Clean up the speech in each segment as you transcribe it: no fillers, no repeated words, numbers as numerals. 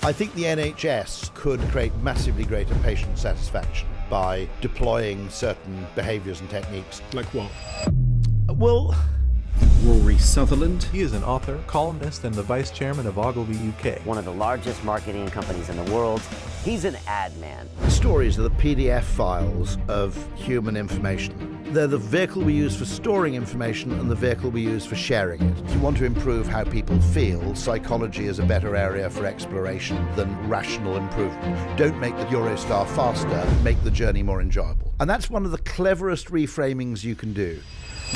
I think the NHS could create massively greater patient satisfaction by deploying certain behaviours and techniques. Like what? Well, Rory Sutherland. He is an author, columnist, and the vice chairman of Ogilvy UK. One of the largest marketing companies in the world. He's an ad man. stories are the PDF files of human information. They're the vehicle we use for storing information and the vehicle we use for sharing it. If you want to improve how people feel, psychology is a better area for exploration than rational improvement. Don't make the Eurostar faster, make the journey more enjoyable. And that's one of the cleverest reframings you can do.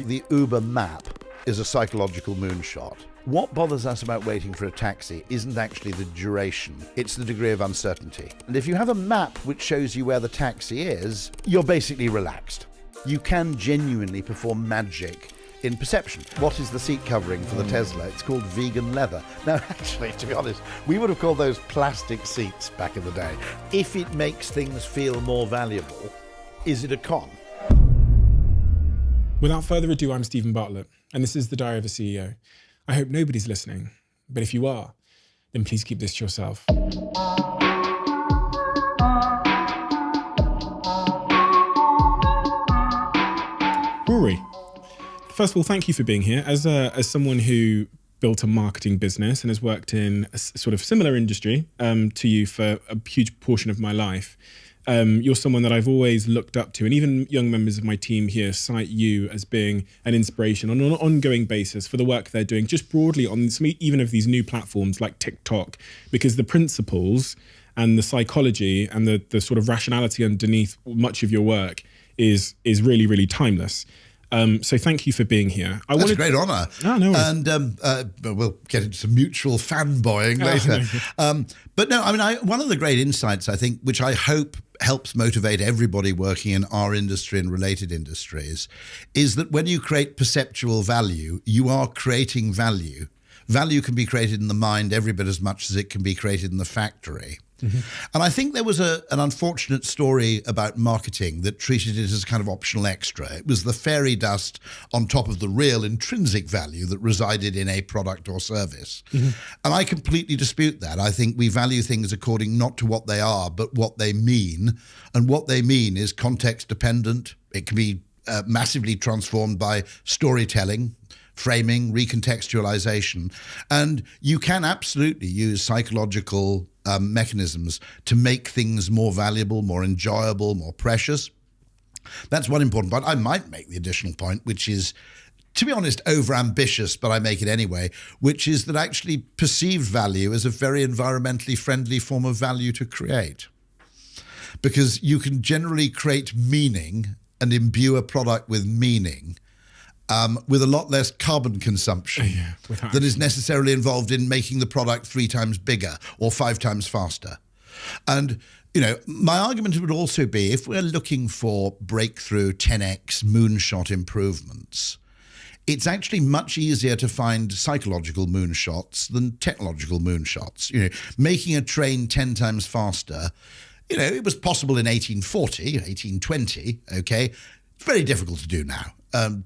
The Uber map is a psychological moonshot. What bothers us about waiting for a taxi isn't actually the duration, it's the degree of uncertainty. And if you have a map which shows you where the taxi is, you're basically relaxed. You can genuinely perform magic in perception. What is the seat covering for the Tesla? It's called vegan leather. Now, actually, to be honest, we would have called those plastic seats back in the day. If it makes things feel more valuable, is it a con? Without further ado, I'm Stephen Bartlett, and this is The Diary of a CEO. I hope nobody's listening, but if you are, then please keep this to yourself. Rory, first of all, thank you for being here. As someone who built a marketing business and has worked in a sort of similar industry to you for a huge portion of my life, you're someone that I've always looked up to, and even young members of my team here cite you as being an inspiration on an ongoing basis for the work they're doing, just broadly on some, even of these new platforms like TikTok, because the principles and the psychology and the sort of rationality underneath much of your work is really, really timeless. So thank you for being here. That's a great honour. Oh, no worries. And we'll get into some mutual fanboying later. But no, I mean, one of the great insights, I think, which I hope helps motivate everybody working in our industry and related industries, is that when you create perceptual value, you are creating value. Value can be created in the mind every bit as much as it can be created in the factory. Mm-hmm. And I think there was an unfortunate story about marketing that treated it as a kind of optional extra. It was the fairy dust on top of the real intrinsic value that resided in a product or service. Mm-hmm. And I completely dispute that. I think we value things according not to what they are, but what they mean. And what they mean is context dependent. It can be massively transformed by storytelling, framing, recontextualization. And you can absolutely use psychological mechanisms to make things more valuable, more enjoyable, more precious. That's one important point. I might make the additional point, which is, to be honest, overambitious, but I make it anyway, which is that actually perceived value is a very environmentally friendly form of value to create. Because you can generally create meaning and imbue a product with meaning with a lot less carbon consumption than is necessarily involved in making the product 3 times bigger or 5 times faster. And, you know, my argument would also be, if we're looking for breakthrough 10x moonshot improvements, it's actually much easier to find psychological moonshots than technological moonshots. You know, making a train 10 times faster, you know, it was possible in 1840, 1820, okay? It's very difficult to do now.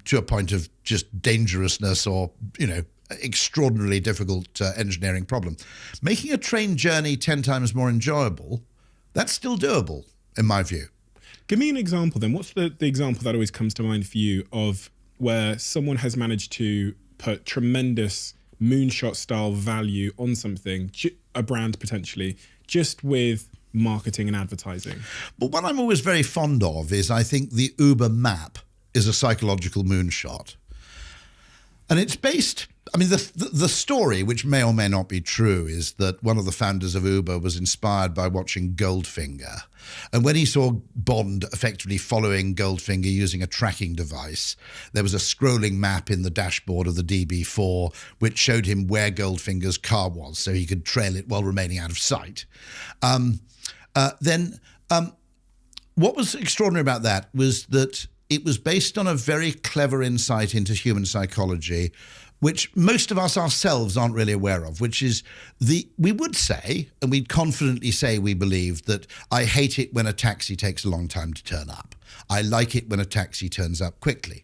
To a point of just dangerousness or, you know, extraordinarily difficult engineering problem. Making a train journey 10 times more enjoyable, that's still doable, in my view. Give me an example then. What's the example that always comes to mind for you of where someone has managed to put tremendous moonshot style value on something, a brand potentially, just with marketing and advertising? But what I'm always very fond of is, I think, the Uber map is a psychological moonshot. And it's based, I mean, the story, which may or may not be true, is that one of the founders of Uber was inspired by watching Goldfinger. And when he saw Bond effectively following Goldfinger using a tracking device, there was a scrolling map in the dashboard of the DB4 which showed him where Goldfinger's car was so he could trail it while remaining out of sight. What was extraordinary about that was that it was based on a very clever insight into human psychology, which most of us ourselves aren't really aware of, which is we would say, and we'd confidently say we believe, that I hate it when a taxi takes a long time to turn up. I like it when a taxi turns up quickly.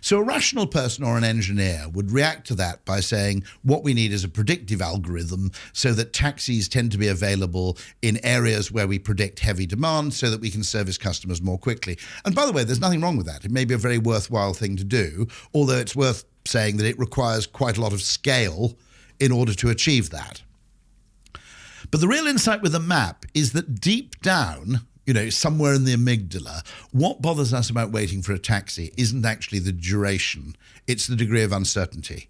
So a rational person or an engineer would react to that by saying what we need is a predictive algorithm so that taxis tend to be available in areas where we predict heavy demand so that we can service customers more quickly. And by the way, there's nothing wrong with that. It may be a very worthwhile thing to do, although it's worth saying that it requires quite a lot of scale in order to achieve that. But the real insight with a map is that deep down, somewhere in the amygdala, what bothers us about waiting for a taxi isn't actually the duration, it's the degree of uncertainty.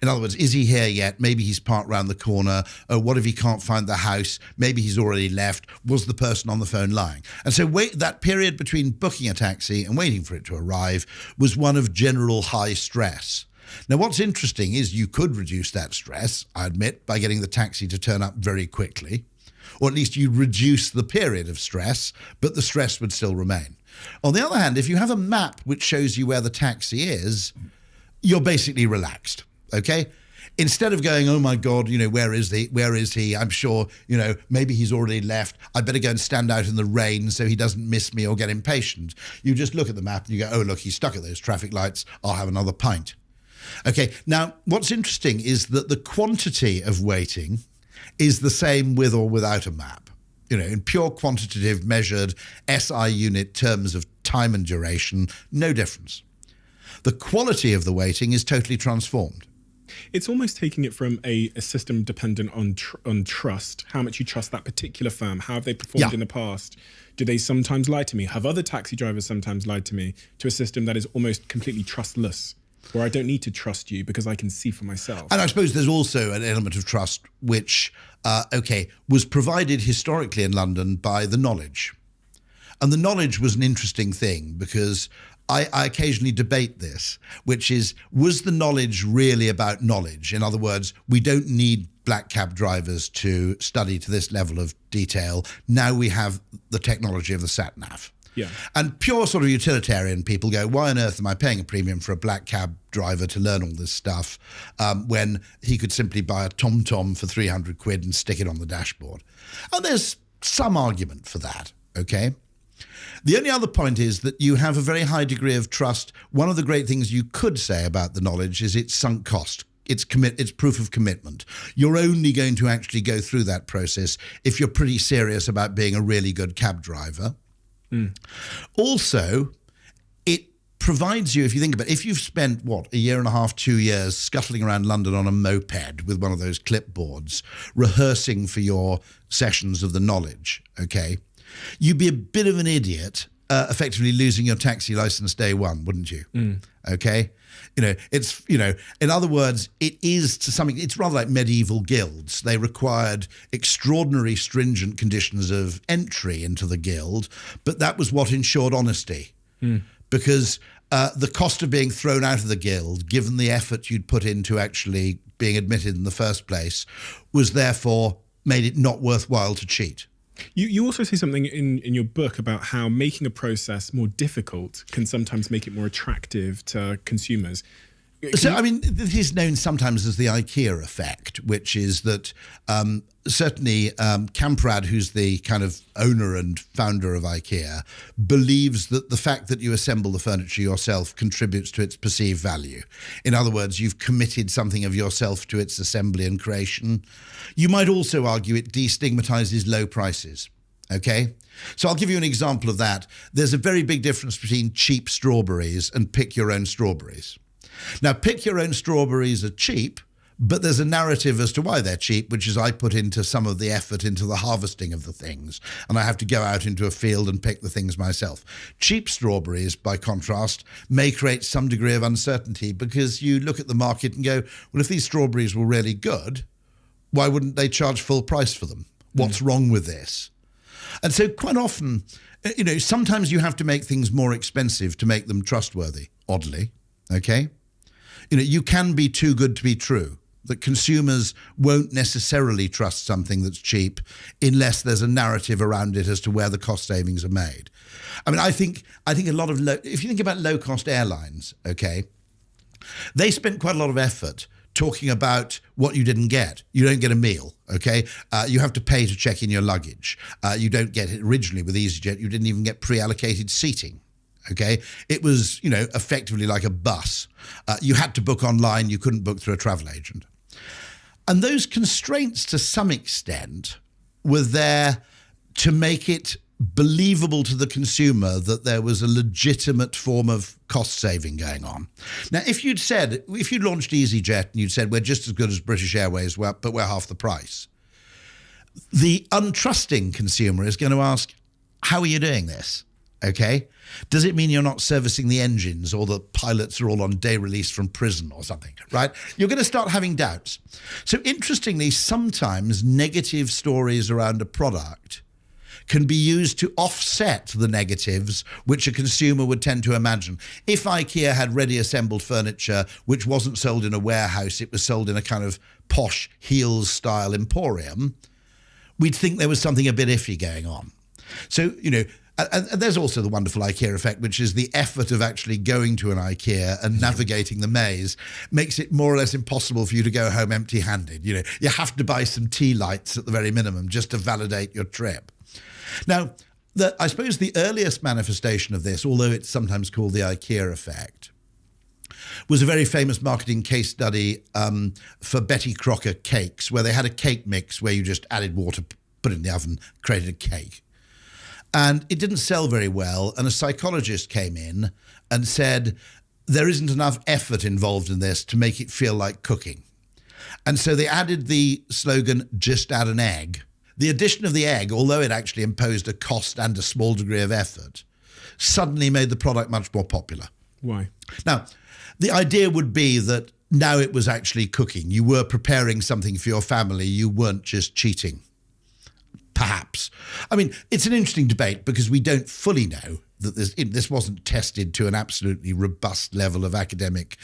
In other words, is he here yet? Maybe he's parked round the corner. Oh, what if he can't find the house? Maybe he's already left. Was the person on the phone lying? And so that period between booking a taxi and waiting for it to arrive was one of general high stress. Now, what's interesting is you could reduce that stress, I admit, by getting the taxi to turn up very quickly. Or at least you'd reduce the period of stress, but the stress would still remain. On the other hand, if you have a map which shows you where the taxi is, you're basically relaxed, okay? Instead of going, oh my God, where is he? Where is he? I'm sure, maybe he's already left. I better go and stand out in the rain so he doesn't miss me or get impatient. You just look at the map and you go, oh, look, he's stuck at those traffic lights. I'll have another pint. Okay, now what's interesting is that the quantity of waiting is the same with or without a map. In pure quantitative measured SI unit terms of time and duration, no difference. The quality of the waiting is totally transformed. It's almost taking it from a system dependent on trust, how much you trust that particular firm, how have they performed in the past, do they sometimes lie to me, have other taxi drivers sometimes lied to me, to a system that is almost completely trustless, where I don't need to trust you because I can see for myself. And I suppose there's also an element of trust which, was provided historically in London by the knowledge. And the knowledge was an interesting thing because I occasionally debate this, which is, was the knowledge really about knowledge? In other words, we don't need black cab drivers to study to this level of detail. Now we have the technology of the sat-nav. Yeah. And pure sort of utilitarian people go, why on earth am I paying a premium for a black cab driver to learn all this stuff when he could simply buy a TomTom for 300 quid and stick it on the dashboard? And there's some argument for that, okay? The only other point is that you have a very high degree of trust. One of the great things you could say about the knowledge is its sunk cost. It's proof of commitment. You're only going to actually go through that process if you're pretty serious about being a really good cab driver. Also, it provides you, if you think about it, if you've spent, a year and a half, 2 years scuttling around London on a moped with one of those clipboards, rehearsing for your sessions of the knowledge, okay, you'd be a bit of an idiot effectively losing your taxi license day one, wouldn't you? Okay? In other words, it is to something, it's rather like medieval guilds. They required extraordinary stringent conditions of entry into the guild, but that was what ensured honesty. Because the cost of being thrown out of the guild, given the effort you'd put into actually being admitted in the first place, was therefore made it not worthwhile to cheat. You also say something in your book about how making a process more difficult can sometimes make it more attractive to consumers. So, this is known sometimes as the IKEA effect, which is that certainly Kamprad, who's the kind of owner and founder of IKEA, believes that the fact that you assemble the furniture yourself contributes to its perceived value. In other words, you've committed something of yourself to its assembly and creation. You might also argue it destigmatizes low prices. Okay? So I'll give you an example of that. There's a very big difference between cheap strawberries and pick your own strawberries. Now, pick your own strawberries are cheap, but there's a narrative as to why they're cheap, which is I put into some of the effort into the harvesting of the things, and I have to go out into a field and pick the things myself. Cheap strawberries, by contrast, may create some degree of uncertainty because you look at the market and go, well, if these strawberries were really good, why wouldn't they charge full price for them? What's wrong with this? And so quite often, sometimes you have to make things more expensive to make them trustworthy, oddly, okay? You can be too good to be true, that consumers won't necessarily trust something that's cheap unless there's a narrative around it as to where the cost savings are made. I think a lot of, if you think about low-cost airlines, okay, they spent quite a lot of effort talking about what you didn't get. You don't get a meal, okay? You have to pay to check in your luggage. You don't get it originally with EasyJet. You didn't even get pre-allocated seating, Okay, it was, effectively like a bus. You had to book online, you couldn't book through a travel agent. And those constraints, to some extent, were there to make it believable to the consumer that there was a legitimate form of cost saving going on. Now, if you'd launched EasyJet and you'd said, we're just as good as British Airways, but we're half the price, the untrusting consumer is going to ask, how are you doing this? Okay. Does it mean you're not servicing the engines, or the pilots are all on day release from prison or something, right? You're going to start having doubts. So interestingly, sometimes negative stories around a product can be used to offset the negatives which a consumer would tend to imagine. If IKEA had ready assembled furniture which wasn't sold in a warehouse, it was sold in a kind of posh Heels style emporium, we'd think there was something a bit iffy going on. So, and there's also the wonderful IKEA effect, which is the effort of actually going to an IKEA and navigating the maze makes it more or less impossible for you to go home empty-handed. You have to buy some tea lights at the very minimum just to validate your trip. Now, I suppose the earliest manifestation of this, although it's sometimes called the IKEA effect, was a very famous marketing case study for Betty Crocker cakes, where they had a cake mix where you just added water, put it in the oven, created a cake. And it didn't sell very well, and a psychologist came in and said, there isn't enough effort involved in this to make it feel like cooking. And so they added the slogan, just add an egg. The addition of the egg, although it actually imposed a cost and a small degree of effort, suddenly made the product much more popular. Why? Now, the idea would be that now it was actually cooking. You were preparing something for your family. You weren't just cheating. Perhaps. I mean, it's an interesting debate because we don't fully know that this wasn't tested to an absolutely robust level of academic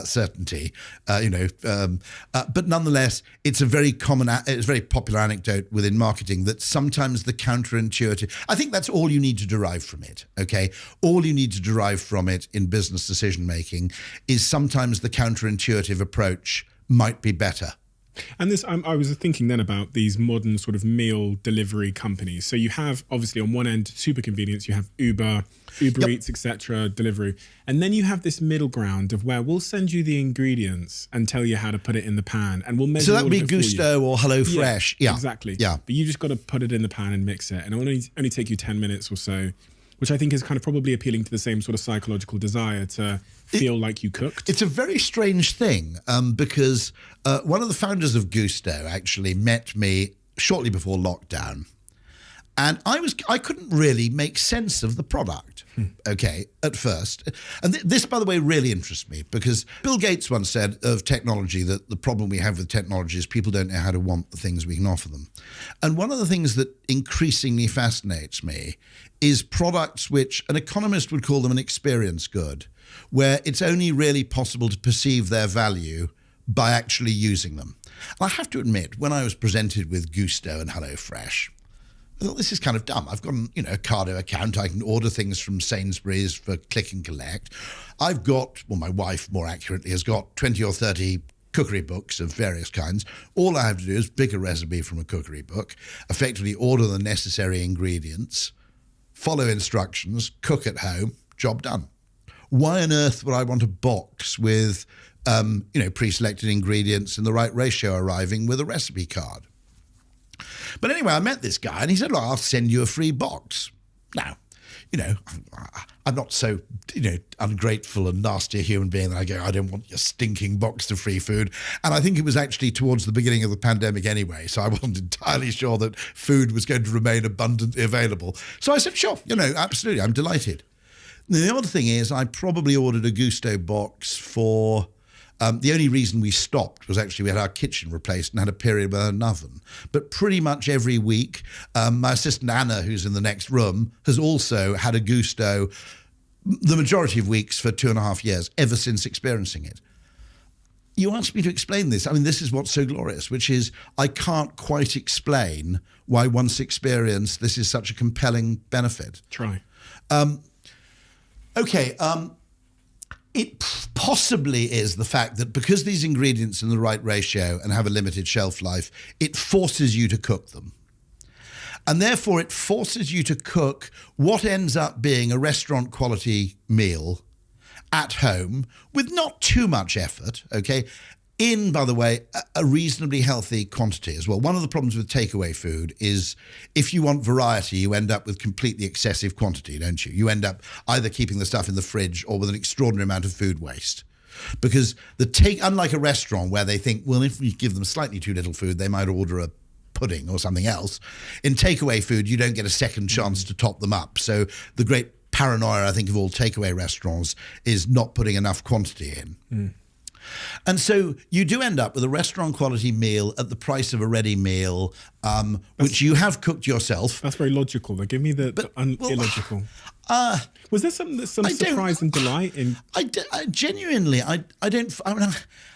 certainty, but nonetheless, it's a very popular anecdote within marketing that sometimes the counterintuitive, I think that's all you need to derive from it, okay? All you need to derive from it in business decision making is sometimes the counterintuitive approach might be better. And this, I was thinking then about these modern sort of meal delivery companies. So you have, obviously, on one end, super convenience. You have Uber yep. Eats, etc., delivery. And then you have this middle ground of where we'll send you the ingredients and tell you how to put it in the pan. And we'll measure So that would be Gusto or HelloFresh. Yeah, exactly. Yeah. But you just got to put it in the pan and mix it. And it will only take you 10 minutes or so, which I think is kind of probably appealing to the same sort of psychological desire to feel like you cooked. It's a very strange thing because one of the founders of Gusto actually met me shortly before lockdown. And I couldn't really make sense of the product, okay, at first. And this, by the way, really interests me because Bill Gates once said of technology that the problem we have with technology is people don't know how to want the things we can offer them. And one of the things that increasingly fascinates me is products which an economist would call them an experience good, where it's only really possible to perceive their value by actually using them. And I have to admit, when I was presented with Gusto and HelloFresh, I thought, this is kind of dumb. I've got an, a Ocado account. I can order things from Sainsbury's for click and collect. I've got, well, my wife, more accurately, has got 20 or 30 cookery books of various kinds. All I have to do is pick a recipe from a cookery book, effectively order the necessary ingredients, follow instructions, cook at home, job done. Why on earth would I want a box with, pre-selected ingredients in the right ratio arriving with a recipe card? But anyway, I met this guy and he said, look, I'll send you a free box. Now, I'm not so, ungrateful and nasty a human being that I go, I don't want your stinking box of free food. And I think it was actually towards the beginning of the pandemic anyway, so I wasn't entirely sure that food was going to remain abundantly available. So I said, sure, absolutely, I'm delighted. Now, the odd thing is I probably ordered a Gusto box for... the only reason we stopped was actually we had our kitchen replaced and had a period without an oven. But pretty much every week, my assistant Anna, who's in the next room, has also had a Gusto the majority of weeks for 2.5 years, ever since experiencing it. You asked me to explain this. I mean, this is what's so glorious, which is I can't quite explain why once experienced, this is such a compelling benefit. Try. Okay. It possibly is the fact that because these ingredients are in the right ratio and have a limited shelf life, it forces you to cook them. And therefore it forces you to cook what ends up being a restaurant quality meal at home with not too much effort, okay? In, by the way, a reasonably healthy quantity as well. One of the problems with takeaway food is if you want variety, you end up with completely excessive quantity, don't you? You end up either keeping the stuff in the fridge or with an extraordinary amount of food waste. Because unlike a restaurant where they think, well, if we give them slightly too little food, they might order a pudding or something else. In takeaway food, you don't get a second chance to top them up. So the great paranoia, I think, of all takeaway restaurants is not putting enough quantity in. And so you do end up with a restaurant quality meal at the price of a ready meal, which you have cooked yourself. That's very logical. Though. Give me the illogical. Was there some surprise and delight in? I genuinely, I don't. I mean,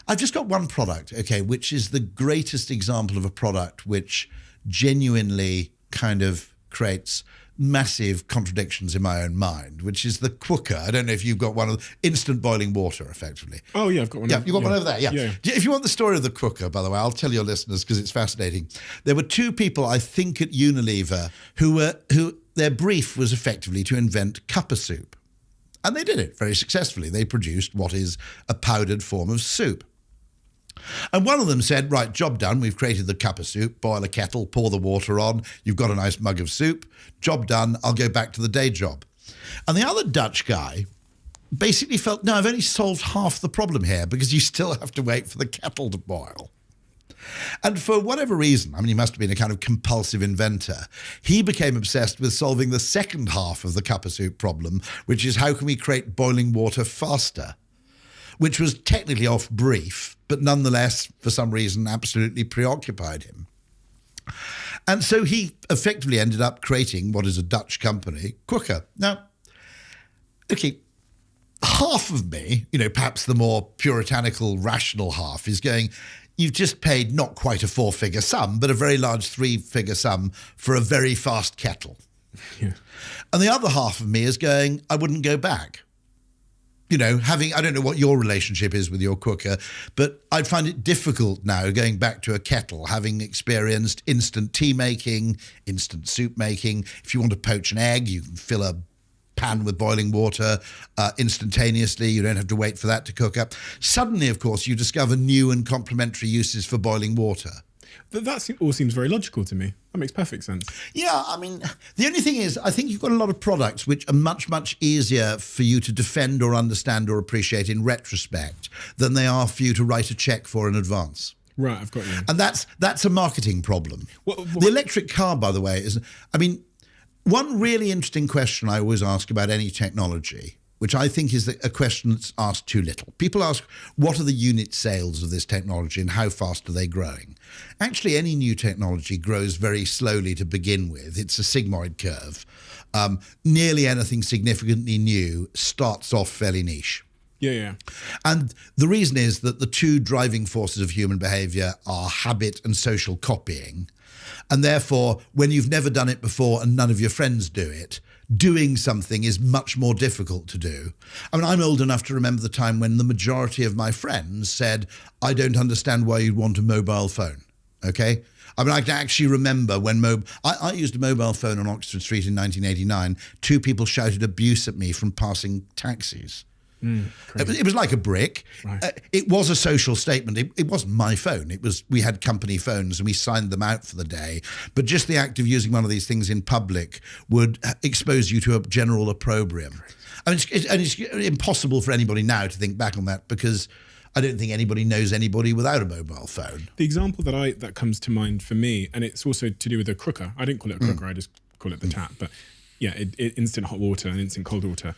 I've just got one product, okay, which is the greatest example of a product which genuinely kind of creates massive contradictions in my own mind, which is the cooker. I don't know if you've got one of instant boiling water, effectively. Oh yeah, I've got one. Yeah, you've got one over there. Yeah. If you want the story of the cooker, by the way, I'll tell your listeners because it's fascinating. There were two people, I think, at Unilever who their brief was effectively to invent cuppa soup, and they did it very successfully. They produced what is a powdered form of soup. And one of them said, right, job done. We've created the cuppa soup, boil a kettle, pour the water on. You've got a nice mug of soup. Job done. I'll go back to the day job. And the other Dutch guy basically felt, no, I've only solved half the problem here because you still have to wait for the kettle to boil. And for whatever reason, I mean, he must have been a kind of compulsive inventor, he became obsessed with solving the second half of the cuppa soup problem, which is how can we create boiling water faster? Which was technically off brief, but nonetheless, for some reason, absolutely preoccupied him. And so he effectively ended up creating what is a Dutch company, Quooker. Now, okay, half of me, perhaps the more puritanical, rational half, is going, you've just paid not quite a 4-figure sum, but a very large 3-figure sum for a very fast kettle. Yeah. And the other half of me is going, I wouldn't go back. I don't know what your relationship is with your cooker, but I'd find it difficult now going back to a kettle, having experienced instant tea making, instant soup making. If you want to poach an egg, you can fill a pan with boiling water instantaneously. You don't have to wait for that to cook up. Suddenly, of course, you discover new and complementary uses for boiling water. That all seems very logical to me. That makes perfect sense. Yeah, I mean, the only thing is, I think you've got a lot of products which are much, much easier for you to defend or understand or appreciate in retrospect than they are for you to write a check for in advance. Right, I've got you. And that's a marketing problem. The electric car, by the way, one really interesting question I always ask about any technology, which I think is a question that's asked too little. People ask, what are the unit sales of this technology and how fast are they growing? Actually, any new technology grows very slowly to begin with. It's a sigmoid curve. Nearly anything significantly new starts off fairly niche. Yeah. And the reason is that the two driving forces of human behavior are habit and social copying. And therefore, when you've never done it before and none of your friends do it, doing something is much more difficult to do. I mean, I'm old enough to remember the time when the majority of my friends said, I don't understand why you'd want a mobile phone, okay? I mean, I can actually remember when I used a mobile phone on Oxford Street in 1989. 2 people shouted abuse at me from passing taxis. It was like a brick. Right. It was a social statement. It wasn't my phone. We had company phones and we signed them out for the day. But just the act of using one of these things in public would expose you to a general opprobrium. I mean, it's impossible for anybody now to think back on that because I don't think anybody knows anybody without a mobile phone. The example that comes to mind for me, and it's also to do with a cooker. I didn't call it a cooker. I just call it the tap. But yeah, instant hot water and instant cold water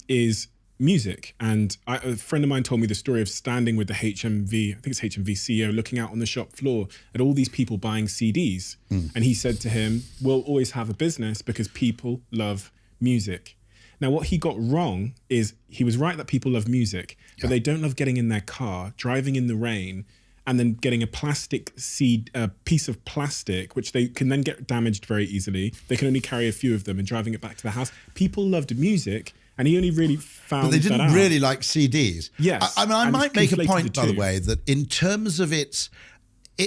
is music. And a friend of mine told me the story of standing with the HMV, I think it's HMV CEO, looking out on the shop floor at all these people buying CDs. And he said to him, we'll always have a business because people love music. Now, what he got wrong is he was right that people love music, but they don't love getting in their car, driving in the rain, and then getting a piece of plastic, which they can then get damaged very easily. They can only carry a few of them and driving it back to the house. People loved music. And he only really found But they didn't that out. really like CDs. Yes. I might make a point, by the way, that in terms of its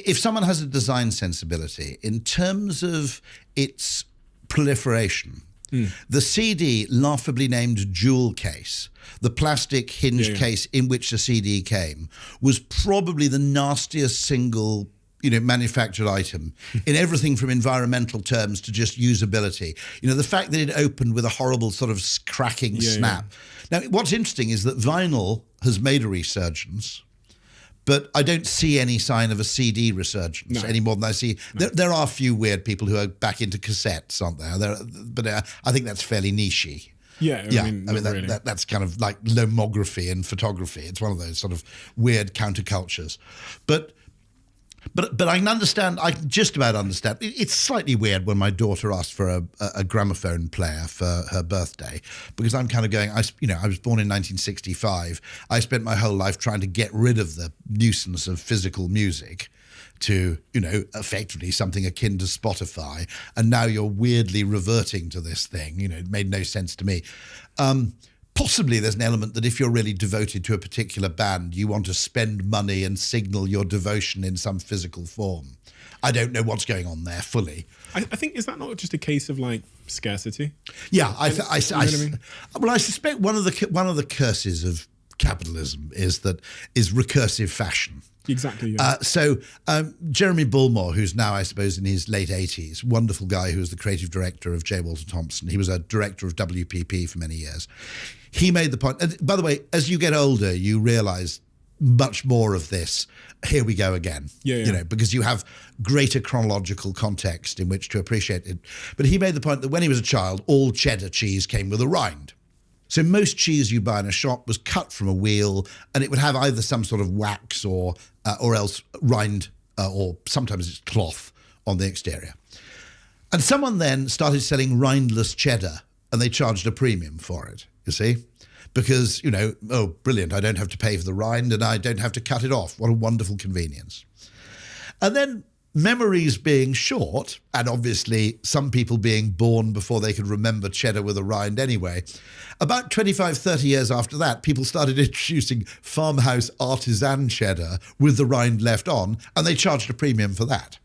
if someone has a design sensibility, in terms of its proliferation, the CD, laughably named jewel case, the plastic hinged case in which the CD came, was probably the nastiest single manufactured item in everything from environmental terms to just usability. The fact that it opened with a horrible sort of cracking snap. Now, what's interesting is that vinyl has made a resurgence, but I don't see any sign of a CD resurgence any more than I see. There are a few weird people who are back into cassettes, aren't there? But I think that's fairly nichey. Yeah, I mean really. That's kind of like lomography and photography. It's one of those sort of weird countercultures. But I can understand. I just about understand. It's slightly weird when my daughter asked for a gramophone player for her birthday, because I'm kind of going. I was born in 1965. I spent my whole life trying to get rid of the nuisance of physical music to, effectively something akin to Spotify, and now you're weirdly reverting to this thing. It made no sense to me. Possibly there's an element that if you're really devoted to a particular band, you want to spend money and signal your devotion in some physical form. I don't know what's going on there fully. I think, is that not just a case of like scarcity? Yeah, I suspect one of the curses of capitalism is recursive fashion. Exactly. Yeah. So Jeremy Bullmore, who's now, I suppose, in his late 80s, wonderful guy who was the creative director of J. Walter Thompson. He was a director of WPP for many years. He made the point, and by the way, as you get older, you realise much more of this. Here we go again. Because you have greater chronological context in which to appreciate it. But he made the point that when he was a child, all cheddar cheese came with a rind. So most cheese you buy in a shop was cut from a wheel, and it would have either some sort of wax or else rind, or sometimes it's cloth on the exterior. And someone then started selling rindless cheddar, and they charged a premium for it, you see? Because, oh, brilliant, I don't have to pay for the rind and I don't have to cut it off. What a wonderful convenience. And then memories being short, and obviously some people being born before they could remember cheddar with a rind anyway, about 25, 30 years after that, people started introducing farmhouse artisan cheddar with the rind left on, and they charged a premium for that.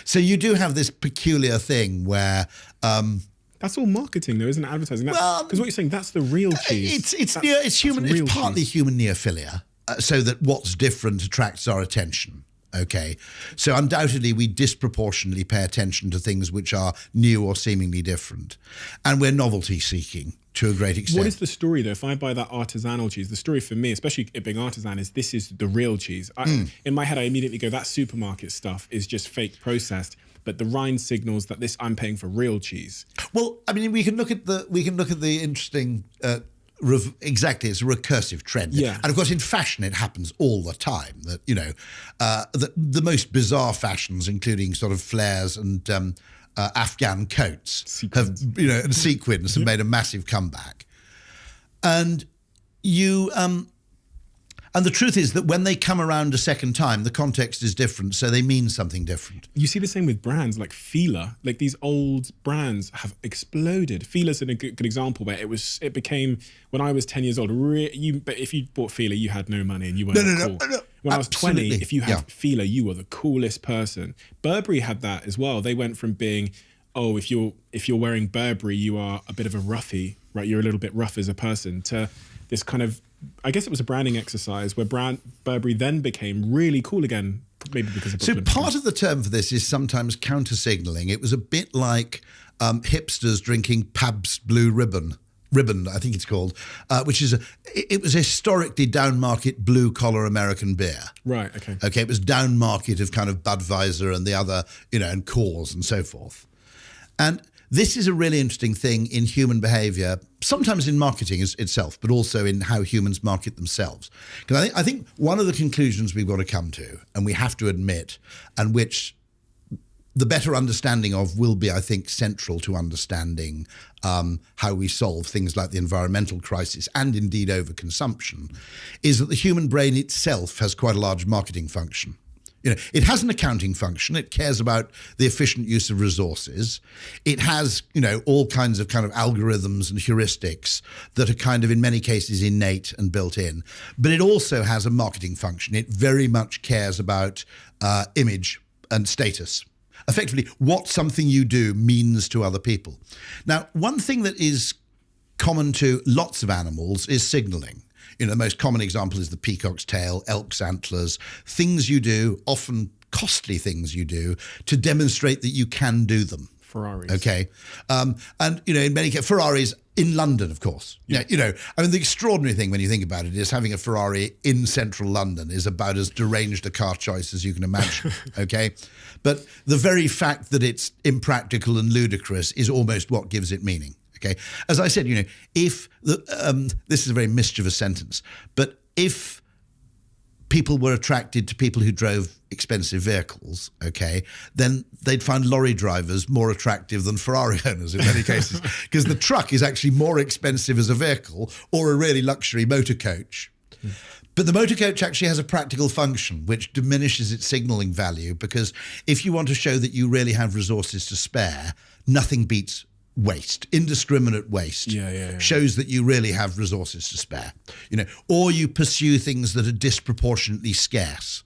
So you do have this peculiar thing where... that's all marketing, though, isn't it? Advertising. Because what you're saying, that's the real cheese. It's partly human neophilia, so that what's different attracts our attention. Okay, so undoubtedly we disproportionately pay attention to things which are new or seemingly different, and we're novelty seeking to a great extent. What is the story though? If I buy that artisanal cheese, the story for me, especially it being artisan, is this is the real cheese. In my head, I immediately go, that supermarket stuff is just fake processed, but the rind signals that this I'm paying for real cheese. Well, I mean, we can look at the interesting. Exactly, it's a recursive trend. Yeah. And of course, in fashion, it happens all the time. That the most bizarre fashions, including sort of flares and Afghan coats, and sequins have made a massive comeback. And and the truth is that when they come around a second time, the context is different, so they mean something different. You see the same with brands like Fila. Like these old brands have exploded. Fila's a good example where it became, when I was 10 years old, but if you bought Fila, you had no money and you weren't cool. No. When I was 20, if you had Fila, you were the coolest person. Burberry had that as well. They went from being, oh, if you're wearing Burberry, you are a bit of a roughie, right? You're a little bit rough as a person, to this kind of, I guess it was a branding exercise where Burberry then became really cool again, maybe because of So part of the term for this is sometimes counter-signalling. It was a bit like hipsters drinking Pabst Blue Ribbon, I think it's called, which is it was historically down-market blue-collar American beer. Right, okay. Okay, it was down-market of kind of Budweiser and the other, and Coors and so forth. And this is a really interesting thing in human behavior, sometimes in marketing itself, but also in how humans market themselves. Because I think one of the conclusions we've got to come to, and we have to admit, and which the better understanding of will be, I think, central to understanding how we solve things like the environmental crisis and indeed overconsumption, is that the human brain itself has quite a large marketing function. It has an accounting function. It cares about the efficient use of resources. It has, all kinds of kind of algorithms and heuristics that are kind of in many cases innate and built in. But it also has a marketing function. It very much cares about image and status. Effectively, what something you do means to other people. Now, one thing that is common to lots of animals is signaling. The most common example is the peacock's tail, elk's antlers, things you do, often costly things you do, to demonstrate that you can do them. Ferraris. Okay. And, in many cases, Ferraris in London, of course. Yeah. The extraordinary thing when you think about it is having a Ferrari in central London is about as deranged a car choice as you can imagine. Okay. But the very fact that it's impractical and ludicrous is almost what gives it meaning. Okay. As I said, if this is a very mischievous sentence, but if people were attracted to people who drove expensive vehicles, okay, then they'd find lorry drivers more attractive than Ferrari owners in many cases, because the truck is actually more expensive as a vehicle or a really luxury motor coach. But the motor coach actually has a practical function which diminishes its signalling value, because if you want to show that you really have resources to spare, nothing beats waste. Indiscriminate waste shows that you really have resources to spare, or you pursue things that are disproportionately scarce.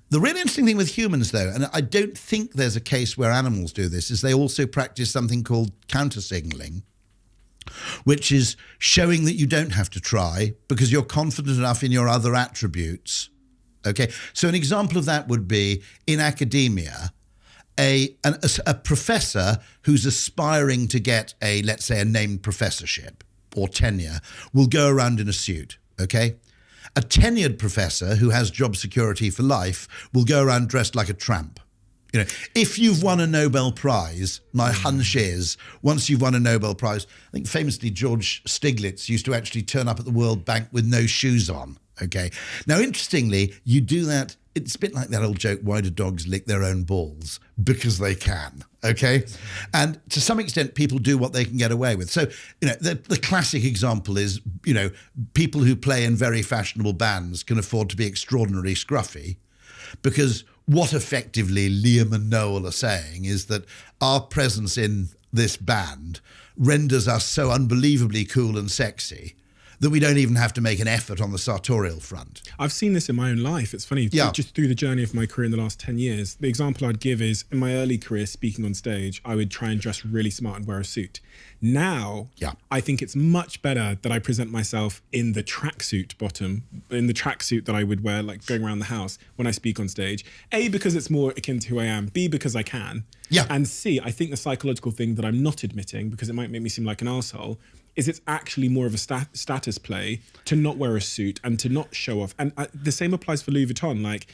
The really interesting thing with humans, though, and I don't think there's a case where animals do this, is they also practice something called counter-signaling, which is showing that you don't have to try because you're confident enough in your other attributes. Okay, so an example of that would be in academia, a professor who's aspiring to get let's say, a named professorship or tenure will go around in a suit, okay? A tenured professor who has job security for life will go around dressed like a tramp. If you've won a Nobel Prize, my hunch is, once you've won a Nobel Prize, I think famously George Stiglitz used to actually turn up at the World Bank with no shoes on, okay? Now, interestingly, you do that. It's a bit like that old joke, why do dogs lick their own balls? Because they can, okay? And to some extent, people do what they can get away with. So, the classic example is, people who play in very fashionable bands can afford to be extraordinarily scruffy, because what effectively Liam and Noel are saying is that our presence in this band renders us so unbelievably cool and sexy that we don't even have to make an effort on the sartorial front. I've seen this in my own life. It's funny, just through the journey of my career in the last 10 years, the example I'd give is in my early career speaking on stage, I would try and dress really smart and wear a suit. Now, I think it's much better that I present myself in the tracksuit bottom, in the tracksuit that I would wear, like going around the house when I speak on stage. A, because it's more akin to who I am. B, because I can. And C, I think the psychological thing that I'm not admitting, because it might make me seem like an arsehole, is it's actually more of a status play to not wear a suit and to not show off. And the same applies for Louis Vuitton. Like,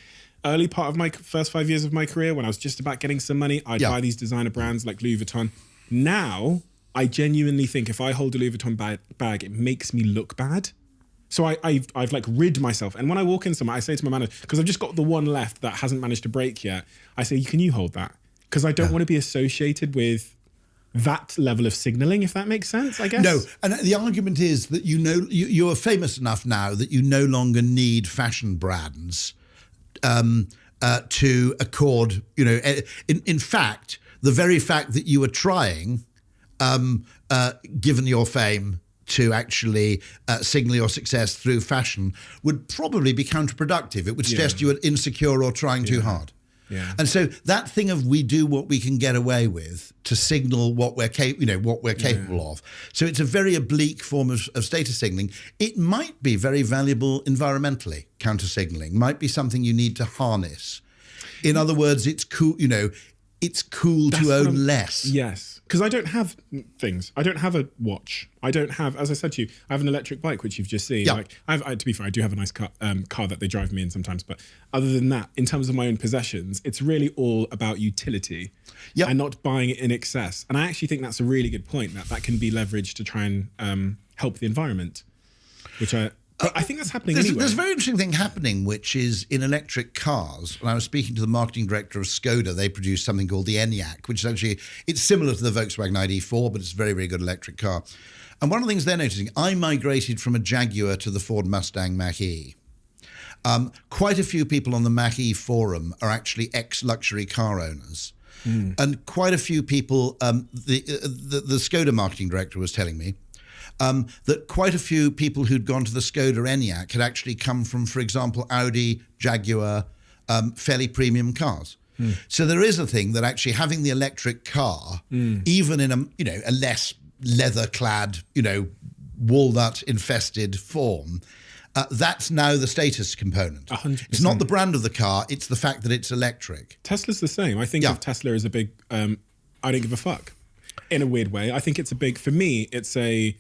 early part of my first 5 years of my career, when I was just about getting some money, I'd buy these designer brands like Louis Vuitton. Now, I genuinely think if I hold a Louis Vuitton bag, it makes me look bad. So I've like rid myself. And when I walk in somewhere, I say to my manager, because I've just got the one left that hasn't managed to break yet, I say, can you hold that? Because I don't want to be associated with that level of signaling, if that makes sense, I guess. No, and the argument is that you are famous enough now that you no longer need fashion brands to accord, in fact, the very fact that you are trying, given your fame, to actually signal your success through fashion would probably be counterproductive. It would suggest you are insecure or trying too hard. And so that thing of we do what we can get away with to signal what we're capable of. So it's a very oblique form of status signaling. It might be very valuable environmentally. Counter signaling might be something you need to harness. In other words, it's cool. It's cool to own less. Yes, because I don't have things. I don't have a watch. I don't have, as I said to you, I have an electric bike, which you've just seen. Like, to be fair, I do have a nice car that they drive me in sometimes. But other than that, in terms of my own possessions, it's really all about utility and not buying it in excess. And I actually think that's a really good point, that can be leveraged to try and help the environment, But I think that's happening anyway. There's a very interesting thing happening, which is in electric cars. When I was speaking to the marketing director of Skoda, they produce something called the Enyaq, which is actually, it's similar to the Volkswagen ID4, but it's a very, very good electric car. And one of the things they're noticing, I migrated from a Jaguar to the Ford Mustang Mach-E. Quite a few people on the Mackie forum are actually ex-luxury car owners. And quite a few people, the Skoda marketing director was telling me, that quite a few people who'd gone to the Skoda Enyaq had actually come from, for example, Audi, Jaguar, fairly premium cars. So there is a thing that actually having the electric car, even in a less leather-clad, walnut-infested form, that's now the status component. 100%. It's not the brand of the car, it's the fact that it's electric. Tesla's the same. I think of Tesla as a big, I don't give a fuck, in a weird way. I think it's a big, for me, it's a,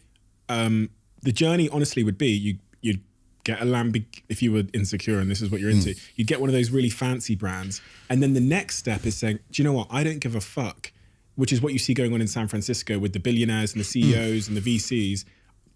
the journey honestly would be, you'd get a Lamborghini, if you were insecure and this is what you're into, you'd get one of those really fancy brands. And then the next step is saying, do you know what, I don't give a fuck, which is what you see going on in San Francisco with the billionaires and the CEOs and the VCs.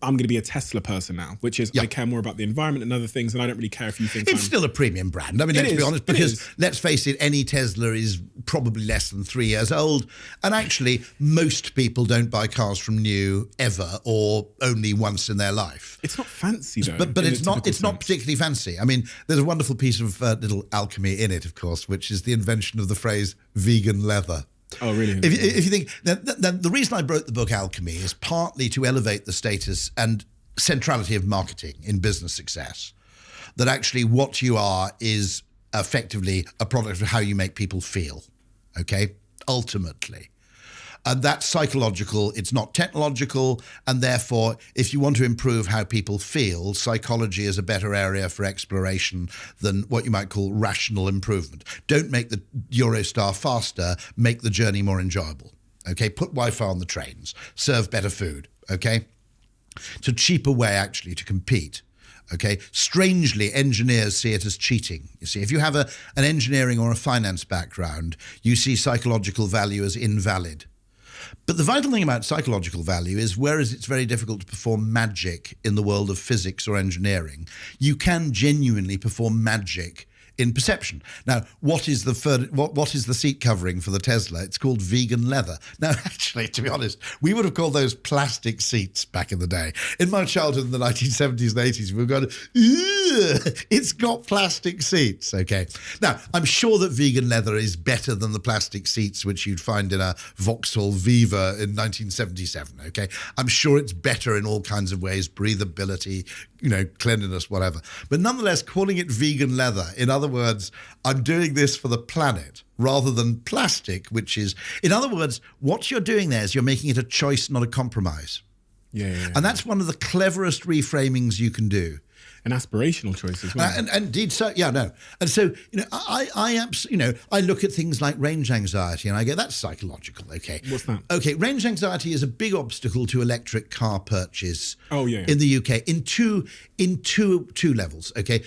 I'm going to be a Tesla person now, which is I care more about the environment and other things, and I don't really care if you think it's still a premium brand. I mean, let's be honest, because let's face it, any Tesla is probably less than 3 years old, and actually, most people don't buy cars from new ever or only once in their life. It's not fancy though, but it's not particularly fancy. I mean, there's a wonderful piece of little alchemy in it, of course, which is the invention of the phrase vegan leather. Oh, really? If you think, the reason I wrote the book Alchemy is partly to elevate the status and centrality of marketing in business success. That actually what you are is effectively a product of how you make people feel, okay? Ultimately. And that's psychological, it's not technological, and therefore, if you want to improve how people feel, psychology is a better area for exploration than what you might call rational improvement. Don't make the Eurostar faster, make the journey more enjoyable, okay? Put Wi-Fi on the trains, serve better food, okay? It's a cheaper way, actually, to compete. Okay, strangely, engineers see it as cheating. You see, if you have an engineering or a finance background, you see psychological value as invalid. But the vital thing about psychological value is, whereas it's very difficult to perform magic in the world of physics or engineering, you can genuinely perform magic in perception. Now, what is the seat covering for the Tesla? It's called vegan leather. Now, actually, to be honest, we would have called those plastic seats back in the day. In my childhood in the 1970s and 80s, we were going, it's got plastic seats, okay? Now, I'm sure that vegan leather is better than the plastic seats which you'd find in a Vauxhall Viva in 1977, okay? I'm sure it's better in all kinds of ways, breathability, cleanliness, whatever. But nonetheless, calling it vegan leather, in other words, I'm doing this for the planet rather than plastic, which is, in other words, what you're doing there is you're making it a choice, not a compromise. Yeah. And that's one of the cleverest reframings you can do. An aspirational choice as well. And indeed, so and so I look at things like range anxiety, and I go, that's psychological. Okay, what's that? Okay, range anxiety is a big obstacle to electric car purchase. In the UK, in two levels. Okay,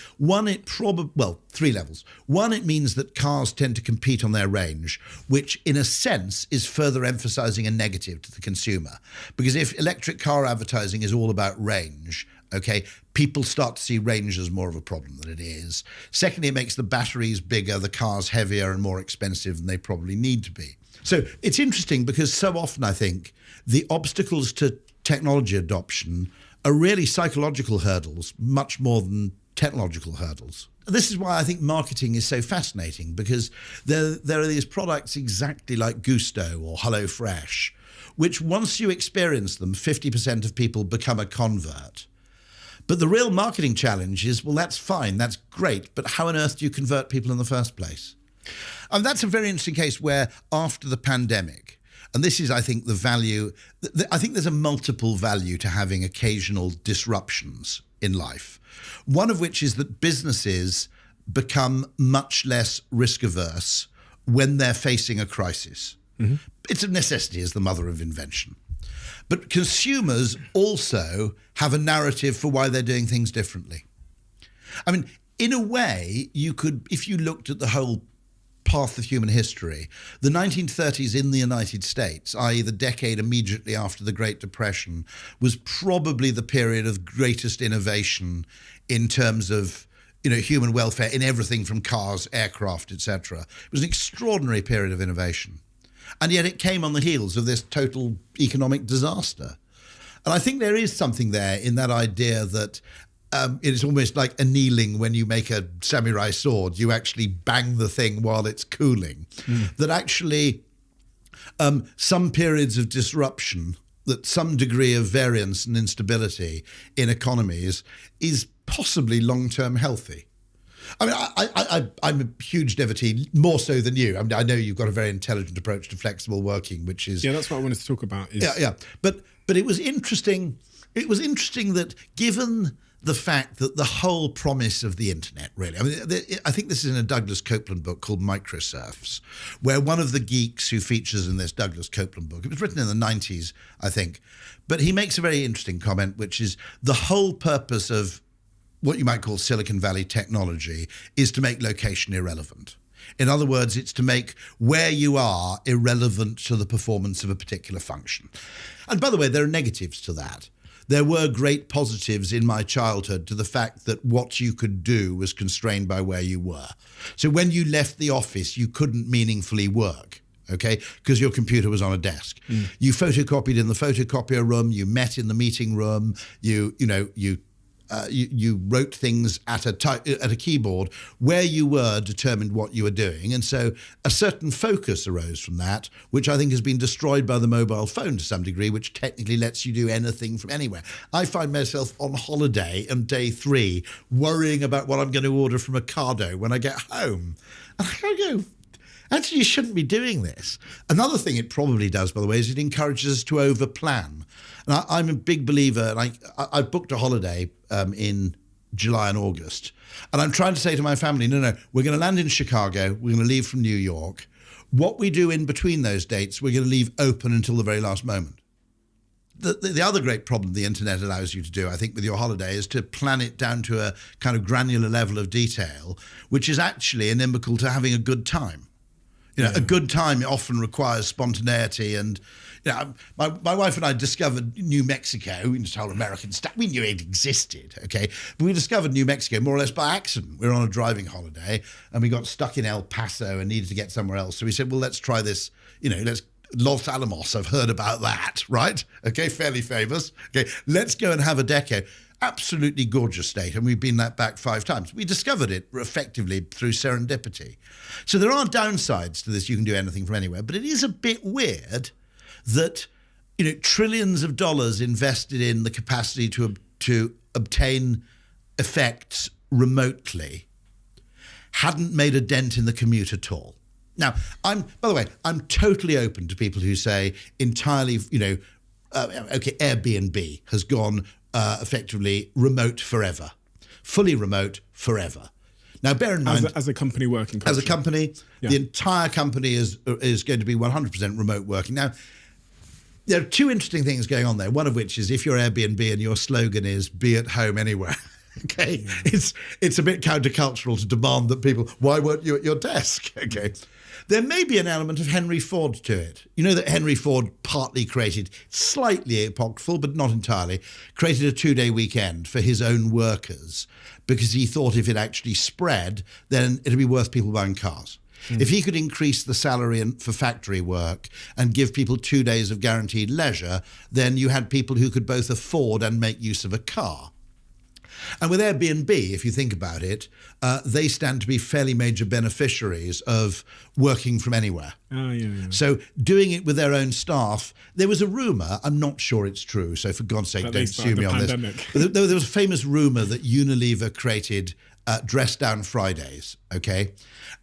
three levels. One, it means that cars tend to compete on their range, which in a sense is further emphasising a negative to the consumer, because if electric car advertising is all about range, okay, people start to see range as more of a problem than it is. Secondly, it makes the batteries bigger, the cars heavier and more expensive than they probably need to be. So it's interesting because so often I think the obstacles to technology adoption are really psychological hurdles, much more than technological hurdles. This is why I think marketing is so fascinating, because there are these products exactly like Gusto or HelloFresh, which once you experience them, 50% of people become a convert. But the real marketing challenge is, well, that's fine, that's great, but how on earth do you convert people in the first place? And that's a very interesting case where after the pandemic, and this is, I think, the value, I think there's a multiple value to having occasional disruptions in life. One of which is that businesses become much less risk averse when they're facing a crisis. Mm-hmm. It's a necessity as the mother of invention. But consumers also have a narrative for why they're doing things differently. I mean, in a way, you could, if you looked at the whole path of human history, the 1930s in the United States, i.e. the decade immediately after the Great Depression, was probably the period of greatest innovation in terms of, human welfare in everything from cars, aircraft, etc. It was an extraordinary period of innovation. And yet it came on the heels of this total economic disaster. And I think there is something there in that idea that it's almost like annealing when you make a samurai sword. You actually bang the thing while it's cooling. That actually some periods of disruption, that some degree of variance and instability in economies is possibly long-term healthy. I mean, I'm a huge devotee, more so than you. I mean, I know you've got a very intelligent approach to flexible working, which is... Yeah, that's what I wanted to talk about. Yeah. But it was interesting. It was interesting that given the fact that the whole promise of the internet, really, I mean, I think this is in a Douglas Copeland book called Microserfs, where one of the geeks who features in this Douglas Copeland book, it was written in the 90s, I think, but he makes a very interesting comment, which is the whole purpose of what you might call Silicon Valley technology is to make location irrelevant. In other words, it's to make where you are irrelevant to the performance of a particular function. And by the way, there are negatives to that. There were great positives in my childhood to the fact that what you could do was constrained by where you were. So when you left the office, you couldn't meaningfully work, okay, because your computer was on a desk. You photocopied in the photocopier room, you met in the meeting room, you wrote things at a keyboard. Where you were determined what you were doing. And so a certain focus arose from that, which I think has been destroyed by the mobile phone to some degree, which technically lets you do anything from anywhere. I find myself on holiday on day 3 worrying about what I'm going to order from Ocado when I get home. And I go, actually, you shouldn't be doing this. Another thing it probably does, by the way, is it encourages us to overplan. And I'm a big believer, and I booked a holiday in July and August, and I'm trying to say to my family, no, we're going to land in Chicago, we're going to leave from New York. What we do in between those dates, we're going to leave open until the very last moment. The other great problem the internet allows you to do, I think, with your holiday is to plan it down to a kind of granular level of detail, which is actually inimical to having a good time. You know, a good time often requires spontaneity. And you know, my wife and I discovered New Mexico. We just told American stuff. We knew it existed, okay? But we discovered New Mexico more or less by accident. We were on a driving holiday and we got stuck in El Paso and needed to get somewhere else. So we said, well, let's try this, let's Los Alamos. I've heard about that, right? Okay, fairly famous. Okay, let's go and have a deco. Absolutely gorgeous state, and we've been back 5 times. We discovered it effectively through serendipity. So there are downsides to this. You can do anything from anywhere, but it is a bit weird that trillions of dollars invested in the capacity to obtain effects remotely hadn't made a dent in the commute at all. Now, by the way, I'm totally open to people who say entirely, Airbnb has gone effectively remote forever, fully remote forever. Now, bear in mind, as a company working culture. As a company, the entire company is going to be 100% remote working. Now, there are 2 interesting things going on there. One of which is if you're Airbnb and your slogan is "Be at home anywhere." Okay, it's a bit countercultural to demand that people. Why weren't you at your desk? Okay. There may be an element of Henry Ford to it. You know that Henry Ford partly created, slightly apocryphal, but not entirely, created a 2-day weekend for his own workers because he thought if it actually spread, then it'd be worth people buying cars. If he could increase the salary for factory work and give people 2 days of guaranteed leisure, then you had people who could both afford and make use of a car. And with Airbnb, if you think about it, they stand to be fairly major beneficiaries of working from anywhere. Oh, yeah. So doing it with their own staff, there was a rumour, I'm not sure it's true, so for God's sake, don't sue me on pandemic. this. There was a famous rumour that Unilever created Dress Down Fridays, okay?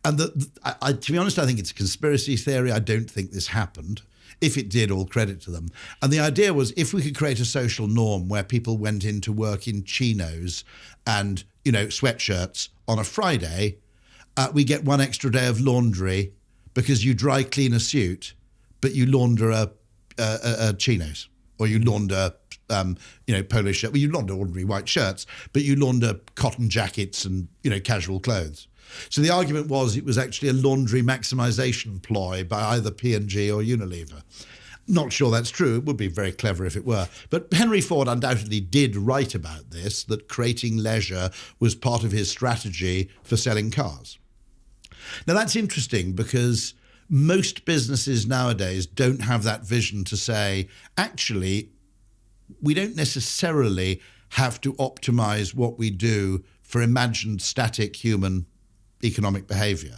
And to be honest, I think it's a conspiracy theory. I don't think this happened. If it did, all credit to them. And the idea was if we could create a social norm where people went into work in chinos and, sweatshirts on a Friday, we get 1 extra day of laundry because you dry clean a suit, but you launder a chinos, or you launder, polo shirt. Well, you launder ordinary white shirts, but you launder cotton jackets and, casual clothes. So the argument was it was actually a laundry maximisation ploy by either P&G or Unilever. Not sure that's true. It would be very clever if it were. But Henry Ford undoubtedly did write about this, that creating leisure was part of his strategy for selling cars. Now, that's interesting because most businesses nowadays don't have that vision to say, actually, we don't necessarily have to optimize what we do for imagined static human economic behavior.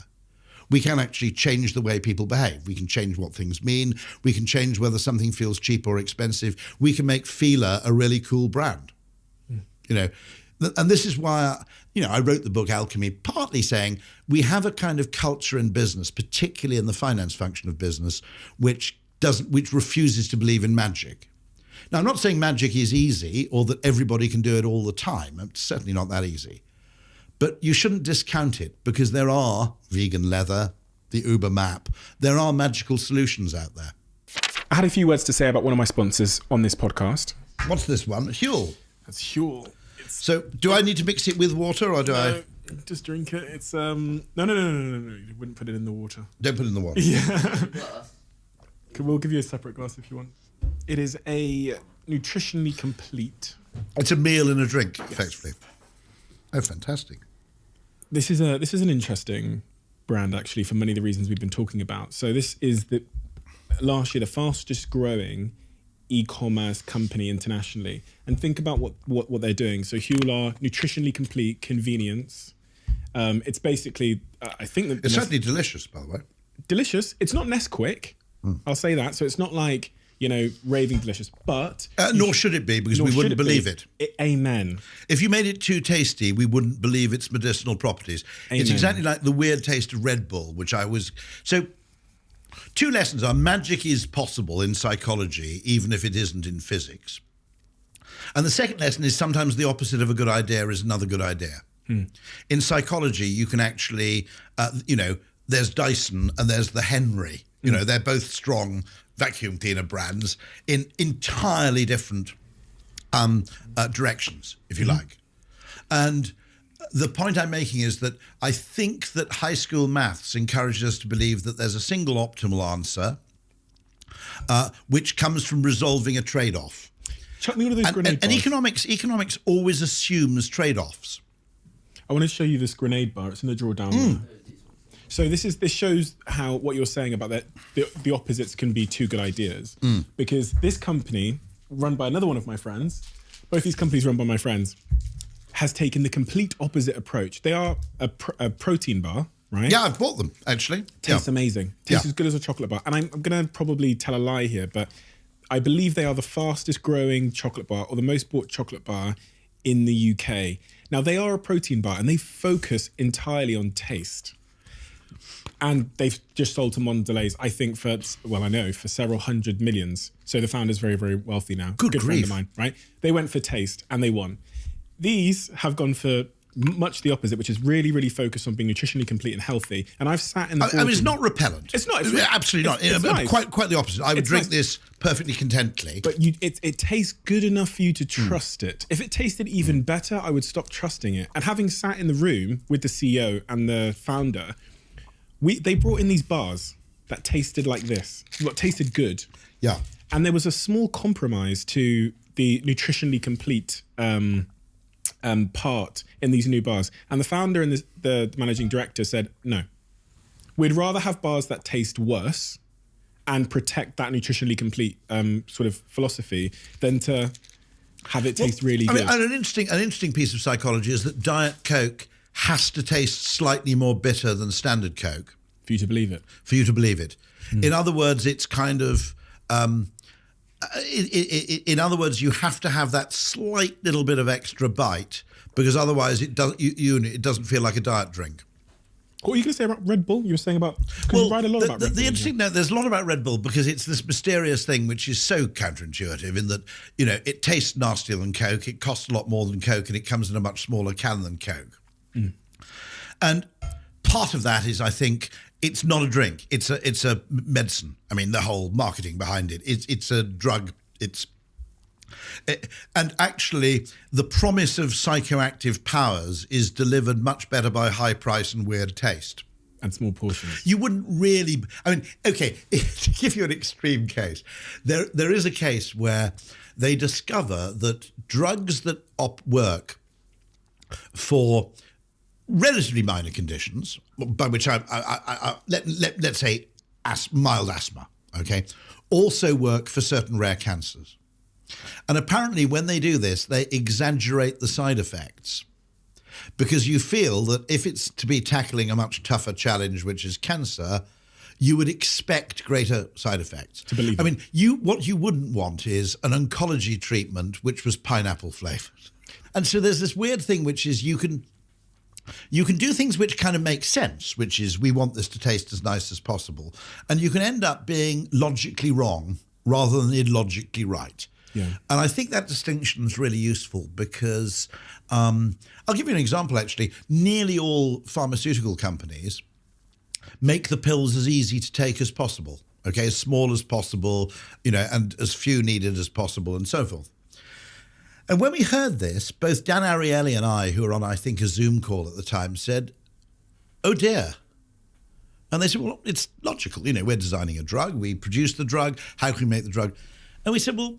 We can actually change the way people behave. We can change what things mean. We can change whether something feels cheap or expensive. We can make Fila a really cool brand. You know, and this is why, I wrote the book Alchemy, partly saying we have a kind of culture in business, particularly in the finance function of business, which refuses to believe in magic. Now, I'm not saying magic is easy or that everybody can do it all the time. It's certainly not that easy. But you shouldn't discount it, because there are vegan leather, the Uber map, there are magical solutions out there. I had a few words to say about one of my sponsors on this podcast. What's this one? Huel. That's Huel. So do I need to mix it with water, or do I? Just drink it. It's no. You wouldn't put it in the water. Don't put it in the water. Yeah. We'll give you a separate glass if you want. It is a nutritionally complete. It's a meal and a drink, effectively. Oh, fantastic. This is an interesting brand, actually, for many of the reasons we've been talking about. So this is last year the fastest growing e-commerce company internationally. And think about what they're doing. So Huel are nutritionally complete convenience. It's basically, I think that it's certainly delicious, by the way. Delicious. It's not Nesquik. I'll say that. So it's not like, raving delicious, but... nor should it be, because we wouldn't believe it. Amen. If you made it too tasty, we wouldn't believe its medicinal properties. Amen. It's exactly like the weird taste of Red Bull, which I was... So, two lessons are: magic is possible in psychology, even if it isn't in physics. And the second lesson is sometimes the opposite of a good idea is another good idea. In psychology, you can actually, there's Dyson and there's the Henry. They're both strong vacuum cleaner brands in entirely different directions, if you like. And the point I'm making is that I think that high school maths encourages us to believe that there's a single optimal answer, which comes from resolving a trade-off. Chuck me one of those grenade bars. And economics always assumes trade-offs. I want to show you this grenade bar. It's in the drawer down there. So this shows how what you're saying about that the opposites can be two good ideas. Because this company, run by another one of my friends, both these companies run by my friends, has taken the complete opposite approach. They are a protein bar, right? Yeah, I've bought them, actually. Tastes amazing. Tastes as good as a chocolate bar. And I'm going to probably tell a lie here, but I believe they are the fastest growing chocolate bar, or the most bought chocolate bar in the UK. Now, they are a protein bar and they focus entirely on taste. And they've just sold to Mondelez, I think, for several hundred millions. So the founder's very, very wealthy now. Good friend of mine, right? They went for taste and they won. These have gone for much the opposite, which is really, really focused on being nutritionally complete and healthy. And I've sat in the I mean, it's not repellent. It's not. Absolutely not. It's nice. Quite the opposite. I would drink this perfectly contently. But it tastes good enough for you to trust it. If it tasted even better, I would stop trusting it. And having sat in the room with the CEO and the founder, they brought in these bars that tasted like this. What tasted good. Yeah. And there was a small compromise to the nutritionally complete part in these new bars. And the founder and the managing director said, no, we'd rather have bars that taste worse and protect that nutritionally complete sort of philosophy than to have it taste really good. And an interesting piece of psychology is that Diet Coke has to taste slightly more bitter than standard Coke. For you to believe it. For you to believe it. In other words, it's kind of... in other words, you have to have that slight little bit of extra bite, because otherwise it doesn't feel like a diet drink. What were you going to say about Red Bull? You were saying about... you write a lot about Red Bull. Interesting note, there's a lot about Red Bull because it's this mysterious thing which is so counterintuitive in that, it tastes nastier than Coke, it costs a lot more than Coke, and it comes in a much smaller can than Coke. And part of that is, I think, it's not a drink. It's a medicine. I mean, the whole marketing behind it. It's a drug. And actually, the promise of psychoactive powers is delivered much better by high price and weird taste. And small portions. You wouldn't really... I mean, okay, to give you an extreme case, there is a case where they discover that drugs that work for relatively minor conditions, by which let's say mild asthma, okay, also work for certain rare cancers. And apparently when they do this, they exaggerate the side effects because you feel that if it's to be tackling a much tougher challenge, which is cancer, you would expect greater side effects. To believe I it. mean, what you wouldn't want is an oncology treatment which was pineapple flavored. And so there's this weird thing, which is you can do things which kind of make sense, which is we want this to taste as nice as possible. And you can end up being logically wrong rather than illogically right. Yeah. And I think that distinction is really useful because I'll give you an example, actually. Nearly all pharmaceutical companies make the pills as easy to take as possible, okay, as small as possible, and as few needed as possible and so forth. And when we heard this, both Dan Ariely and I, who were on, I think, a Zoom call at the time, said, oh dear. And they said, well, it's logical. We're designing a drug. We produce the drug. How can we make the drug? And we said, well,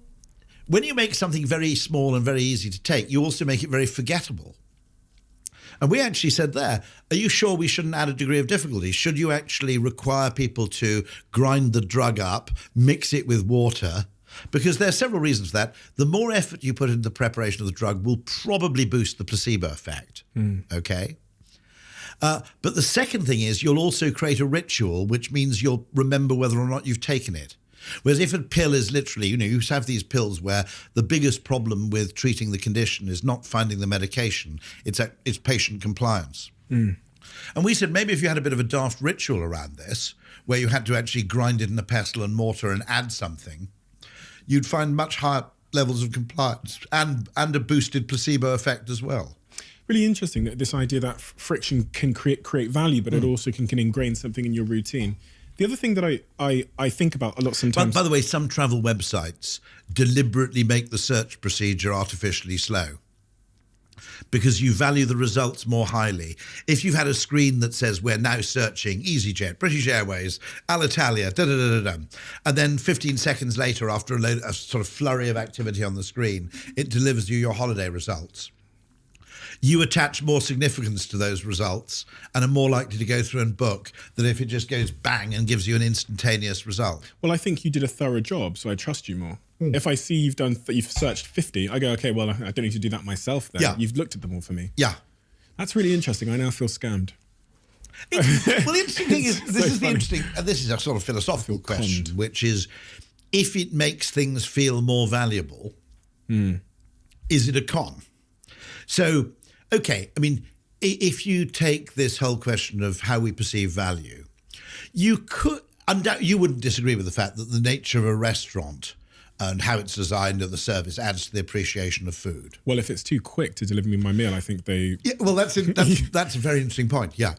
when you make something very small and very easy to take, you also make it very forgettable. And we actually said there, are you sure we shouldn't add a degree of difficulty? Should you actually require people to grind the drug up, mix it with water? Because there are several reasons for that. The more effort you put into the preparation of the drug will probably boost the placebo effect, okay? But the second thing is you'll also create a ritual, which means you'll remember whether or not you've taken it. Whereas if a pill is literally, you have these pills where the biggest problem with treating the condition is not finding the medication, it's patient compliance. And we said maybe if you had a bit of a daft ritual around this, where you had to actually grind it in a pestle and mortar and add something, you'd find much higher levels of compliance and a boosted placebo effect as well. Really interesting that this idea that friction can create value, but it also can ingrain something in your routine. The other thing that I think about a lot sometimes... By the way, some travel websites deliberately make the search procedure artificially slow because you value the results more highly. If you've had a screen that says, we're now searching EasyJet, British Airways, Alitalia, and then 15 seconds later, after a sort of flurry of activity on the screen, it delivers you your holiday results. You attach more significance to those results and are more likely to go through and book than if it just goes bang and gives you an instantaneous result. Well, I think you did a thorough job, so I trust you more. If I see you've searched 50, I go, okay, well, I don't need to do that myself then. Yeah. You've looked at them all for me. Yeah. That's really interesting. I now feel scammed. Well, the interesting thing is, this So is the funny. interesting, and this is a sort of philosophical question, conned. which is, if it makes things feel more valuable, is it a con? So, okay, I mean, if you take this whole question of how we perceive value, you wouldn't disagree with the fact that the nature of a restaurant and how it's designed and the service adds to the appreciation of food. Well, if it's too quick to deliver me my meal, I think they... Yeah, well, that's a very interesting point. Yeah,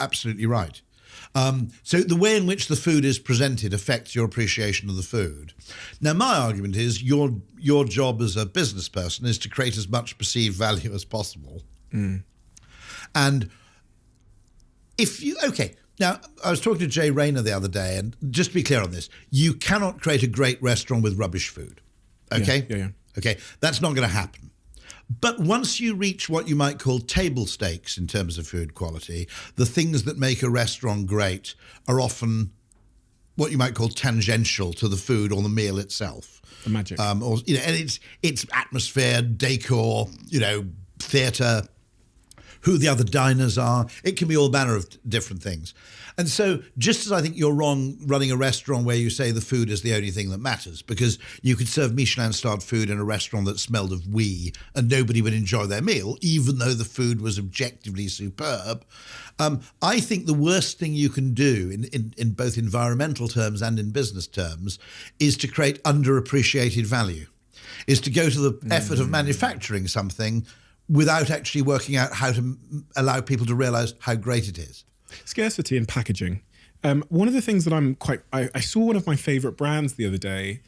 absolutely right. So the way in which the food is presented affects your appreciation of the food. Now, my argument is your job as a business person is to create as much perceived value as possible. And now I was talking to Jay Rayner the other day, and just to be clear on this, you cannot create a great restaurant with rubbish food. Okay? Yeah. Okay, that's not going to happen. But once you reach what you might call table stakes in terms of food quality, the things that make a restaurant great are often what you might call tangential to the food or the meal itself. The magic. And it's atmosphere, decor, theatre, who the other diners are. It can be all manner of different things. And so just as I think you're wrong running a restaurant where you say the food is the only thing that matters, because you could serve Michelin-starred food in a restaurant that smelled of wee and nobody would enjoy their meal, even though the food was objectively superb. I think the worst thing you can do in both environmental terms and in business terms is to create underappreciated value, is to go to the effort of manufacturing something without actually working out how to allow people to realize how great it is. Scarcity in packaging. One of the things that I saw one of my favorite brands the other day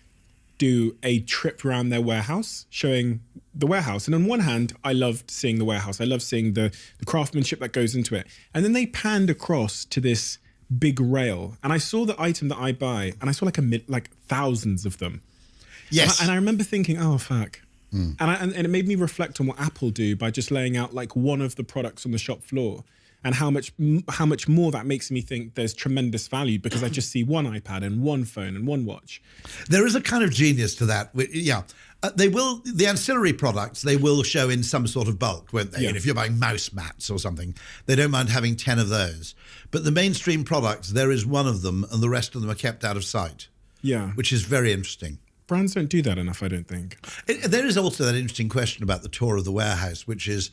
do a trip around their warehouse, showing the warehouse. And on one hand, I loved seeing the warehouse. I love seeing the craftsmanship that goes into it. And then they panned across to this big rail. And I saw the item that I buy, and I saw like thousands of them. Yes. And I remember thinking, oh, fuck. And it made me reflect on what Apple do by just laying out like one of the products on the shop floor. and how much more that makes me think there's tremendous value because I just see one iPad and one phone and one watch. There is a kind of genius to that. Yeah. The ancillary products, they will show in some sort of bulk, won't they? Yeah. And if you're buying mouse mats or something, they don't mind having 10 of those. But the mainstream products, there is one of them and the rest of them are kept out of sight. Yeah. Which is very interesting. Brands don't do that enough, I don't think. There is also that interesting question about the tour of the warehouse, which is,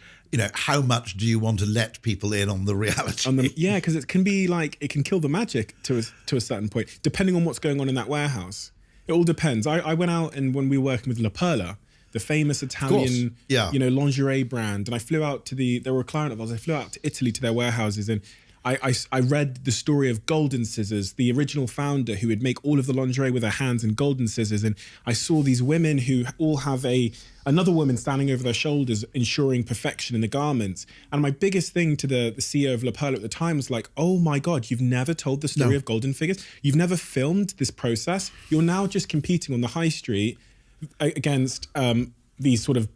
how much do you want to let people in on the reality? Yeah, because it can be like, it can kill the magic to a certain point, depending on what's going on in that warehouse. It all depends. I went out and when we were working with La Perla, the famous Italian, lingerie brand, and I flew out to they were a client of ours. I flew out to Italy to their warehouses, and I read the story of Golden Scissors, the original founder who would make all of the lingerie with her hands and golden scissors. And I saw these women who all have another woman standing over their shoulders, ensuring perfection in the garments. And my biggest thing to the CEO of La Perla at the time was like, oh my God, you've never told the story of golden figures. You've never filmed this process. You're now just competing on the high street against these sort of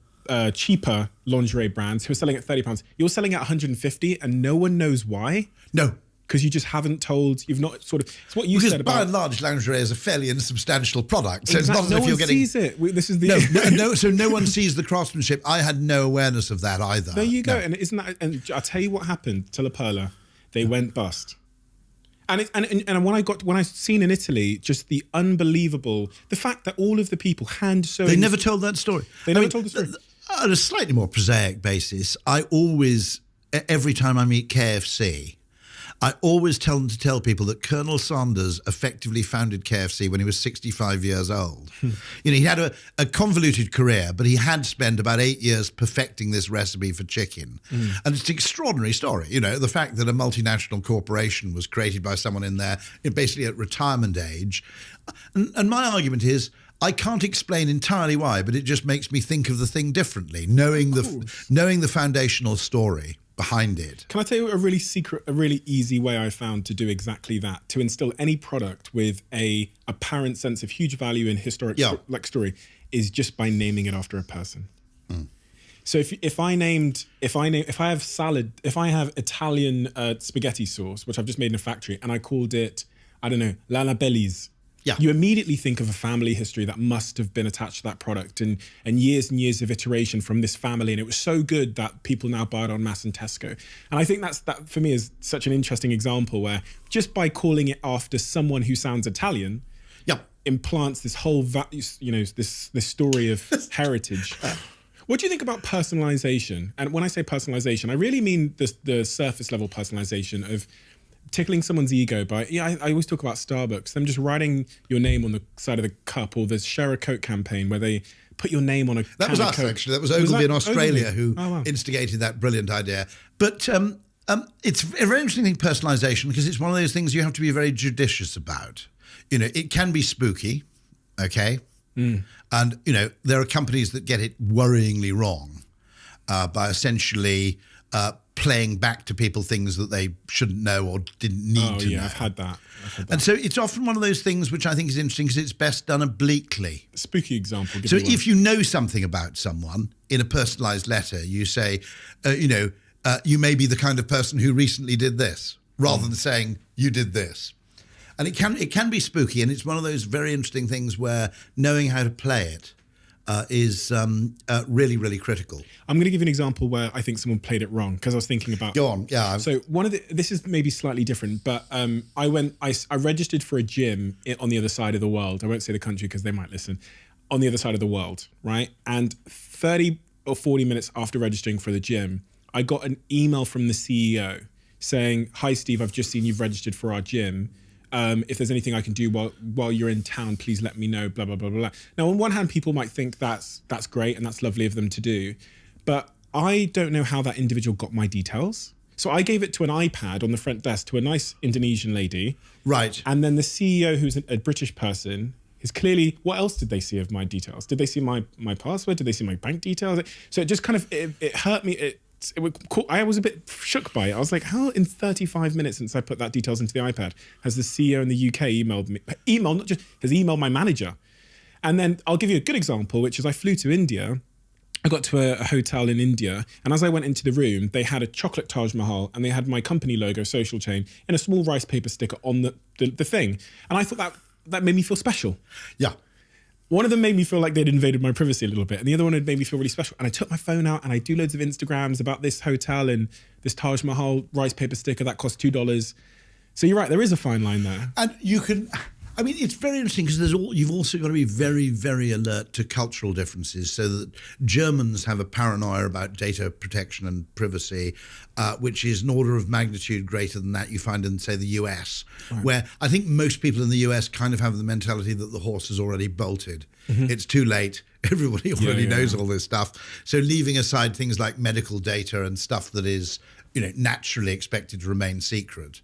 cheaper lingerie brands who are selling at £30. You're selling at 150 and no one knows why. No. Because you just haven't told, you've not sort of, it's what you said said about. By and large, lingerie is a fairly insubstantial product. So Exactly. it's not as if you're getting. No one sees it. This is the So no one sees the craftsmanship. I had no awareness of that either. There you go. No. And isn't that, and I'll tell you what happened to La Perla. They went bust. And when I seen in Italy, just the unbelievable, the fact that all of the people hand sewing. They never told that story. They never told the story. On a slightly more prosaic basis, I always, every time I meet KFC, I always tell people that Colonel Sanders effectively founded KFC when he was 65 years old. He had a convoluted career, but he had spent about 8 years perfecting this recipe for chicken. And it's an extraordinary story. The fact that a multinational corporation was created by someone in there, basically at retirement age. And my argument is, I can't explain entirely why, but it just makes me think of the thing differently, knowing the foundational story behind it. Can I tell you a really easy way I found to do exactly that, to instill any product with a apparent sense of huge value in historic story, is just by naming it after a person. So if I have Italian spaghetti sauce, which I've just made in a factory, and I called it, I don't know, La Labelli's. Yeah. You immediately think of a family history that must have been attached to that product and years of iteration from this family. And it was so good that people now buy it en masse in Tesco. And I think that for me is such an interesting example where just by calling it after someone who sounds Italian, implants this whole, this story of heritage. What do you think about personalization? And when I say personalization, I really mean the surface level personalization of tickling someone's ego by, I always talk about Starbucks, them just writing your name on the side of the cup, or the Share a Coke campaign where they put your name on a That was us, Coke. actually. That was Ogilvy in Australia who wow. instigated that brilliant idea. But it's a very interesting thing, personalisation, because it's one of those things you have to be very judicious about. It can be spooky, okay? And, there are companies that get it worryingly wrong by essentially playing back to people things that they shouldn't know or didn't need to know. I've had that. And so it's often one of those things which I think is interesting because it's best done obliquely. Spooky example. So if you know something about someone in a personalised letter, you say, you may be the kind of person who recently did this, rather than saying you did this. And it can be spooky, and it's one of those very interesting things where knowing how to play it is really, really critical. I'm going to give you an example where I think someone played it wrong, because I was thinking about. Go on, yeah. So this is maybe slightly different, but I registered for a gym on the other side of the world. I won't say the country because they might listen. On the other side of the world, right? And 30 or 40 minutes after registering for the gym, I got an email from the CEO saying, "Hi Steve, I've just seen you've registered for our gym. If there's anything I can do while you're in town, please let me know, blah, blah, blah, blah." Now, on one hand, people might think that's great and that's lovely of them to do, but I don't know how that individual got my details. So I gave it to an iPad on the front desk to a nice Indonesian lady. Right. And then the CEO, who's a British person, is clearly, what else did they see of my details? Did they see my password? Did they see my bank details? So it just kind of, it hurt me. I was a bit shook by it. I was like, how in 35 minutes since I put that details into the iPad has the CEO in the UK emailed me? Has emailed my manager. And then I'll give you a good example, which is I flew to India I got to a hotel in India, and as I went into the room, they had a chocolate Taj Mahal, and they had my company logo, Social Chain, in a small rice paper sticker on the thing. And I thought that made me feel special. Yeah. One of them made me feel like they'd invaded my privacy a little bit, and the other one had made me feel really special. And I took my phone out, and I do loads of Instagrams about this hotel and this Taj Mahal rice paper sticker that cost $2. So you're right, there is a fine line there. And you can, I mean, it's very interesting because you've also got to be very, very alert to cultural differences, so that Germans have a paranoia about data protection and privacy, which is an order of magnitude greater than that you find in, say, the US, where I think most people in the US kind of have the mentality that the horse has already bolted. It's too late. Everybody already knows all this stuff. So leaving aside things like medical data and stuff that is, naturally expected to remain secret.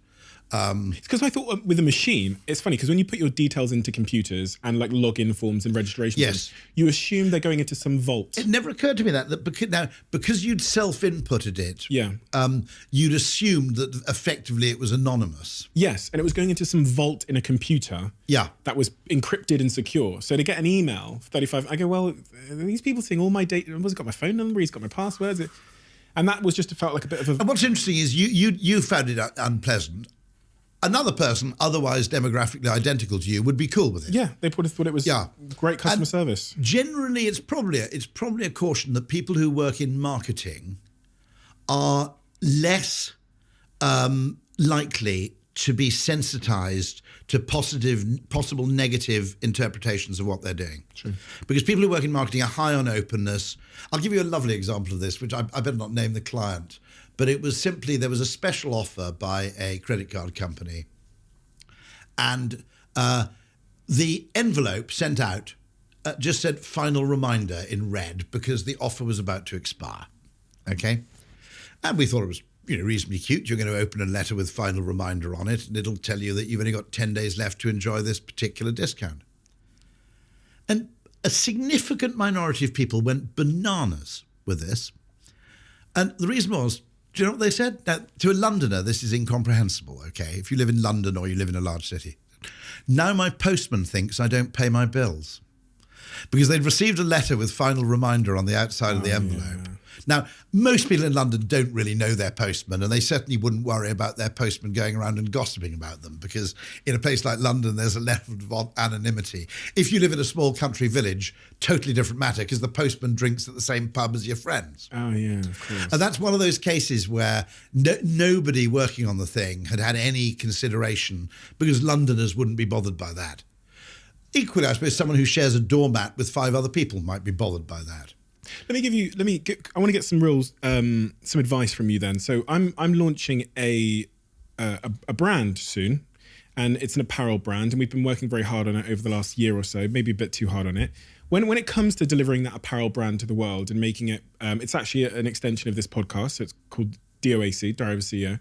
It's because I thought with a machine, it's funny because when you put your details into computers and like login forms and registration forms, you assume they're going into some vault. It never occurred to me that because you'd self-inputted it, you'd assumed that effectively it was anonymous. Yes, and it was going into some vault in a computer that was encrypted and secure. So to get an email, 35, I go, well, are these people seeing all my data? He's got my phone number, he's got my passwords. And that was just felt like a bit of a... And what's interesting is you found it unpleasant. Another person, otherwise demographically identical to you, would be cool with it. Yeah, they would have thought it was great customer service. Generally, it's probably a caution that people who work in marketing are less likely to be sensitized to possible negative interpretations of what they're doing. True. Because people who work in marketing are high on openness. I'll give you a lovely example of this, which I better not name the client. But it was simply, there was a special offer by a credit card company. And the envelope sent out just said final reminder in red because the offer was about to expire. Okay? And we thought it was reasonably cute. You're going to open a letter with final reminder on it, and it'll tell you that you've only got 10 days left to enjoy this particular discount. And a significant minority of people went bananas with this. And the reason was, do you know what they said? Now, to a Londoner, this is incomprehensible, okay? If you live in London or you live in a large city. Now my postman thinks I don't pay my bills. Because they'd received a letter with final reminder on the outside of the envelope. Yeah. Now, most people in London don't really know their postman, and they certainly wouldn't worry about their postman going around and gossiping about them, because in a place like London, there's a level of anonymity. If you live in a small country village, totally different matter, because the postman drinks at the same pub as your friends. Oh, yeah, of course. And that's one of those cases where nobody working on the thing had any consideration, because Londoners wouldn't be bothered by that. Equally, I suppose someone who shares a doormat with 5 other people might be bothered by that. I want to get some some advice from you then. So I'm launching a brand soon, and it's an apparel brand, and we've been working very hard on it over the last year or so, maybe a bit too hard on it. When it comes to delivering that apparel brand to the world and making it, it's actually an extension of this podcast, so it's called DOAC, Diary of a CEO.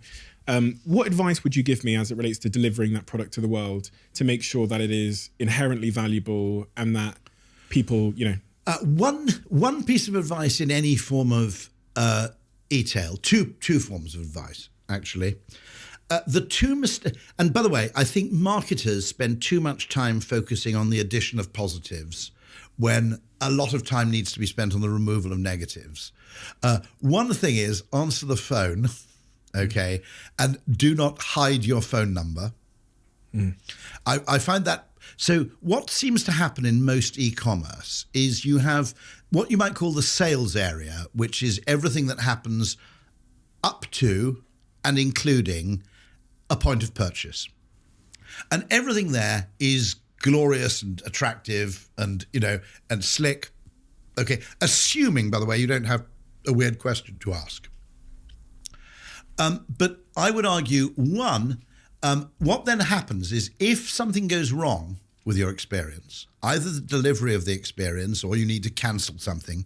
What advice would you give me as it relates to delivering that product to the world to make sure that it is inherently valuable and that people, One piece of advice in any form of e-tail, two forms of advice, actually. And by the way, I think marketers spend too much time focusing on the addition of positives when a lot of time needs to be spent on the removal of negatives. One thing is answer the phone, okay, and do not hide your phone number. I find that. So what seems to happen in most e-commerce is you have what you might call the sales area, which is everything that happens up to and including a point of purchase. And everything there is glorious and attractive and, and slick. Okay, assuming, by the way, you don't have a weird question to ask. But I would argue, what then happens is if something goes wrong with your experience, either the delivery of the experience or you need to cancel something,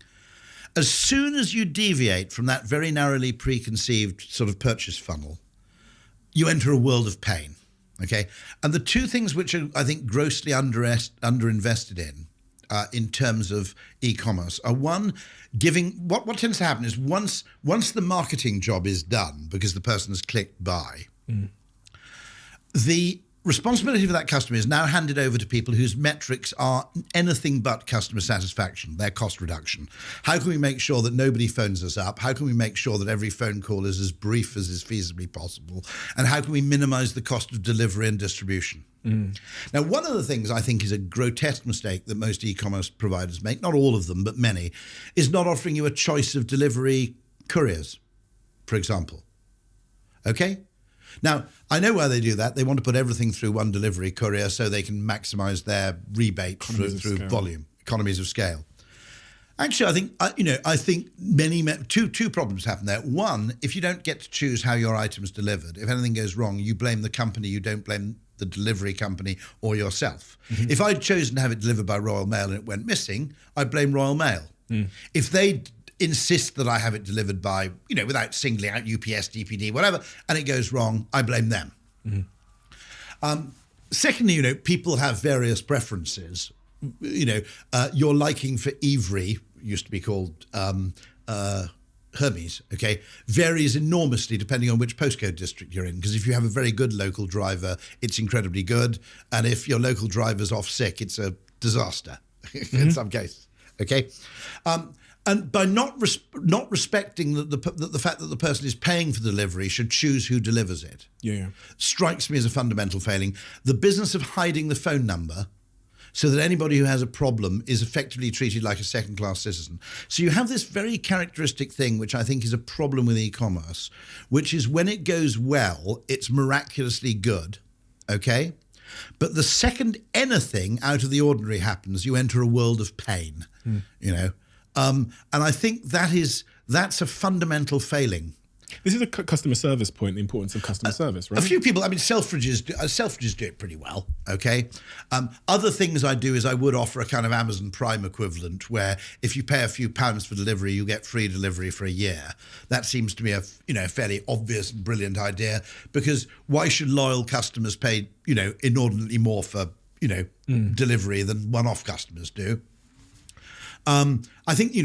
as soon as you deviate from that very narrowly preconceived sort of purchase funnel, you enter a world of pain, okay? And the two things which are, I think, grossly underinvested in terms of e-commerce are one, giving, what tends to happen is once the marketing job is done, because the person has clicked buy, the responsibility for that customer is now handed over to people whose metrics are anything but customer satisfaction, their cost reduction. How can we make sure that nobody phones us up? How can we make sure that every phone call is as brief as is feasibly possible? And how can we minimize the cost of delivery and distribution? Now, one of the things I think is a grotesque mistake that most e-commerce providers make, not all of them, but many, is not offering you a choice of delivery couriers, for example. Okay? Now, I know why they do that. They want to put everything through one delivery courier so they can maximize their rebate through volume, economies of scale. Actually, I think two problems happen there. One, if you don't get to choose how your item's delivered, if anything goes wrong, you blame the company, you don't blame the delivery company or yourself. If I'd chosen to have it delivered by Royal Mail and it went missing, I'd blame Royal Mail. If they insist that I have it delivered by, without singling out UPS, DPD, whatever, and it goes wrong, I blame them. Secondly, people have various preferences. Your liking for Ivry, used to be called Hermes, okay, varies enormously depending on which postcode district you're in. Because if you have a very good local driver, it's incredibly good. And if your local driver's off sick, it's a disaster in some cases, okay? And by not respecting the fact that the person is paying for delivery should choose who delivers it, strikes me as a fundamental failing. The business of hiding the phone number so that anybody who has a problem is effectively treated like a second-class citizen. So you have this very characteristic thing, which I think is a problem with e-commerce, which is when it goes well, it's miraculously good, okay? But the second anything out of the ordinary happens, you enter a world of pain, And I think that's a fundamental failing. This is a customer service point, the importance of customer service, right? A few people, Selfridges do it pretty well, okay? Other things I do is I would offer a kind of Amazon Prime equivalent where if you pay a few pounds for delivery, you get free delivery for a year. That seems to me a fairly obvious and brilliant idea, because why should loyal customers pay, inordinately more for, delivery than one-off customers do? I think you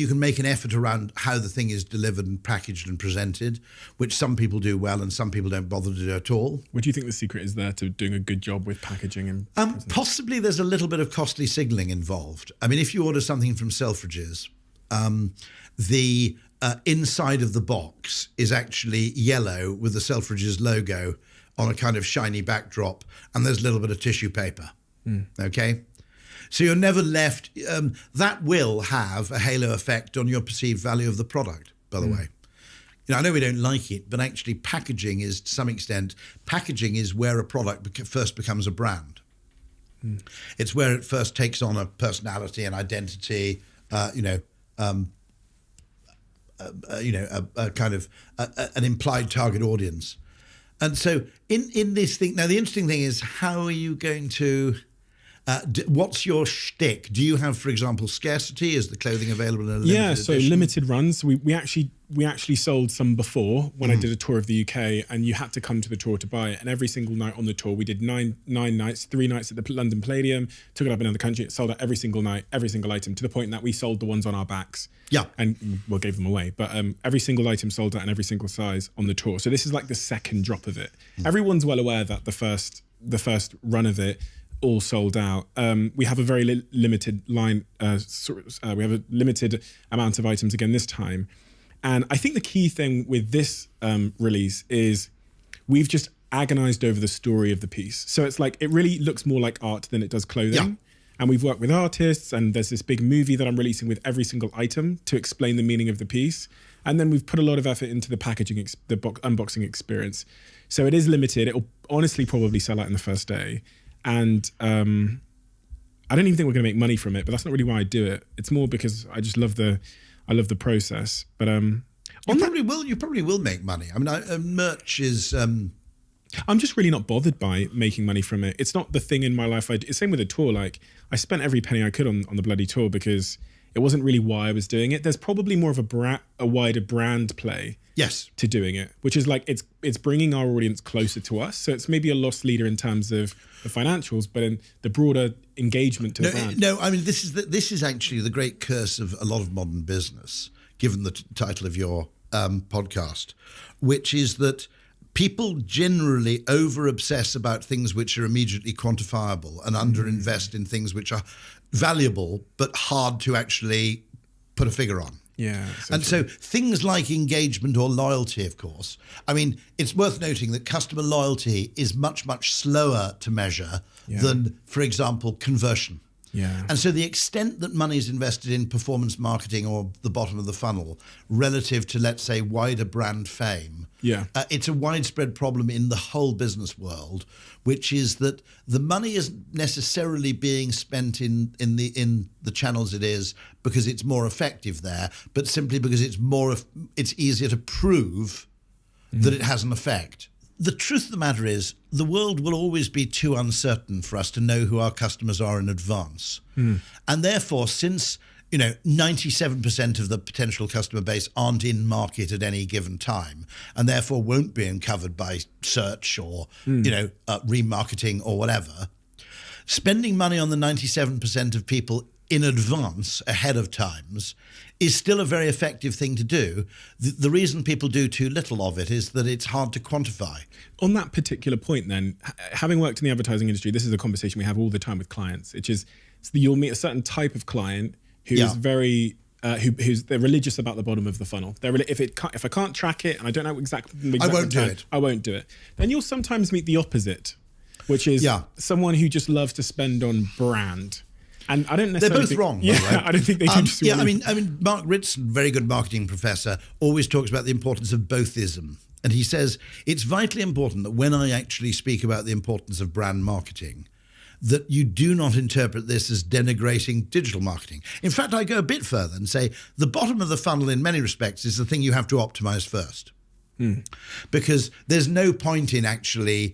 can make an effort around how the thing is delivered and packaged and presented, which some people do well and some people don't bother to do at all. What do you think the secret is there to doing a good job with packaging and possibly there's a little bit of costly signalling involved. If you order something from Selfridges, the inside of the box is actually yellow with the Selfridges logo on a kind of shiny backdrop, and there's a little bit of tissue paper. Okay? So you're never left. That will have a halo effect on your perceived value of the product, by the way. I know we don't like it, but actually packaging is, to some extent, where a product first becomes a brand. It's where it first takes on a personality and identity, a kind of an implied target audience. And so in this thing, now the interesting thing is, how are you going to... what's your shtick? Do you have, for example, scarcity? Is the clothing available in a limited edition? Limited runs. We actually sold some before when I did a tour of the UK, and you had to come to the tour to buy it. And every single night on the tour, we did nine nights, 3 nights at the London Palladium, took it up another country. It sold out every single night, every single item, to the point that we sold the ones on our backs. Yeah. And gave them away. But every single item sold out in every single size on the tour. So this is like the second drop of it. Everyone's well aware that the first run of it all sold out. We have a very limited line. We have a limited amount of items again this time, and I think the key thing with this release is we've just agonized over the story of the piece. So it's like it really looks more like art than it does clothing. And we've worked with artists, and there's this big movie that I'm releasing with every single item to explain the meaning of the piece. And then we've put a lot of effort into the packaging, the unboxing experience. So it is limited. It'll honestly probably sell out in the first day. And I don't even think we're going to make money from it, but that's not really why I do it. It's more because I just love the process. But you probably will make money. Merch is. I'm just really not bothered by making money from it. It's not the thing in my life. Same with the tour. Like, I spent every penny I could on the bloody tour because it wasn't really why I was doing it. There's probably more of a wider brand play. Yes. To doing it, which is like it's bringing our audience closer to us. So it's maybe a loss leader in terms of the financials, but in the broader engagement to the brand. No, this is actually the great curse of a lot of modern business, given the title of your podcast, which is that people generally over-obsess about things which are immediately quantifiable and under-invest in things which are valuable but hard to actually put a figure on. Yeah. So things like engagement or loyalty, of course. I mean, it's worth noting that customer loyalty is much, much slower to measure than, for example, conversion. Yeah. And so the extent that money is invested in performance marketing or the bottom of the funnel relative to, let's say, wider brand fame, it's a widespread problem in the whole business world, which is that the money isn't necessarily being spent in the channels it is because it's more effective there, but simply because it's easier to prove that it has an effect. The truth of the matter is, the world will always be too uncertain for us to know who our customers are in advance. And therefore, since 97% of the potential customer base aren't in market at any given time, and therefore won't be uncovered by search or remarketing or whatever, spending money on the 97% of people in advance, ahead of times, is still a very effective thing to do. The reason people do too little of it is that it's hard to quantify. On that particular point then, having worked in the advertising industry, this is a conversation we have all the time with clients, which is you'll meet a certain type of client who is very, they're religious about the bottom of the funnel. If I can't track it and I don't know exactly I won't do it. I won't do it. Then you'll sometimes meet the opposite, which is someone who just loves to spend on brand. And I don't necessarily They're both wrong. Yeah, by the way. I don't think they do. I mean, Mark Ritson, very good marketing professor, always talks about the importance of bothism. And he says, it's vitally important that when I actually speak about the importance of brand marketing, that you do not interpret this as denigrating digital marketing. In fact, I go a bit further and say the bottom of the funnel in many respects is the thing you have to optimize first. Because there's no point in actually,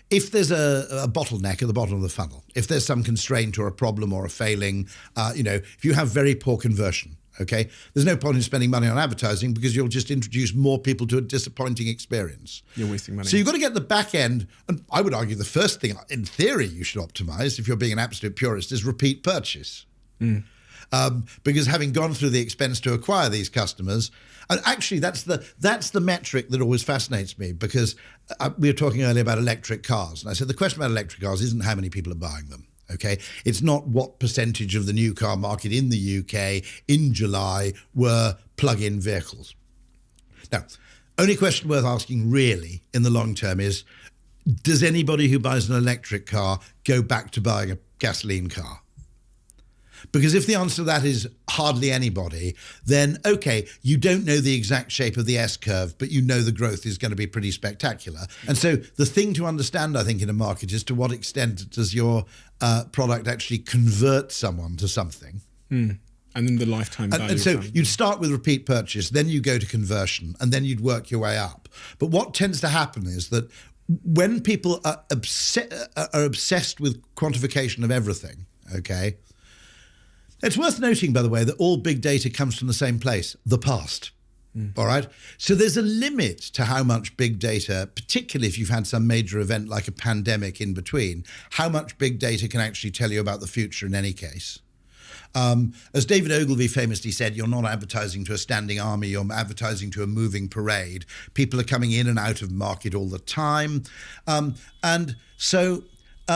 if there's a bottleneck at the bottom of the funnel, if there's some constraint or a problem or a failing, if you have very poor conversion, okay, there's no point in spending money on advertising because you'll just introduce more people to a disappointing experience. You're wasting money. So you've got to get the back end, and I would argue the first thing, in theory, you should optimize, if you're being an absolute purist, is repeat purchase. Because having gone through the expense to acquire these customers, and actually that's the metric that always fascinates me, because we were talking earlier about electric cars, and I said the question about electric cars isn't how many people are buying them. Okay, it's not what percentage of the new car market in the UK in July were plug-in vehicles. Now, only question worth asking really in the long term is, does anybody who buys an electric car go back to buying a gasoline car? Because if the answer to that is hardly anybody, then okay, you don't know the exact shape of the S-curve, but you know the growth is going to be pretty spectacular. And so the thing to understand, I think, in a market is to what extent does your product actually convert someone to something. And then the lifetime value. And so you'd start with repeat purchase, then you go to conversion, and then you'd work your way up. But what tends to happen is that when people are obsessed with quantification of everything, okay, it's worth noting, by the way, that all big data comes from the same place, the past. All right? So there's a limit to how much big data, particularly if you've had some major event like a pandemic in between, how much big data can actually tell you about the future in any case. As David Ogilvy famously said, you're not advertising to a standing army, you're advertising to a moving parade. People are coming in and out of market all the time. And so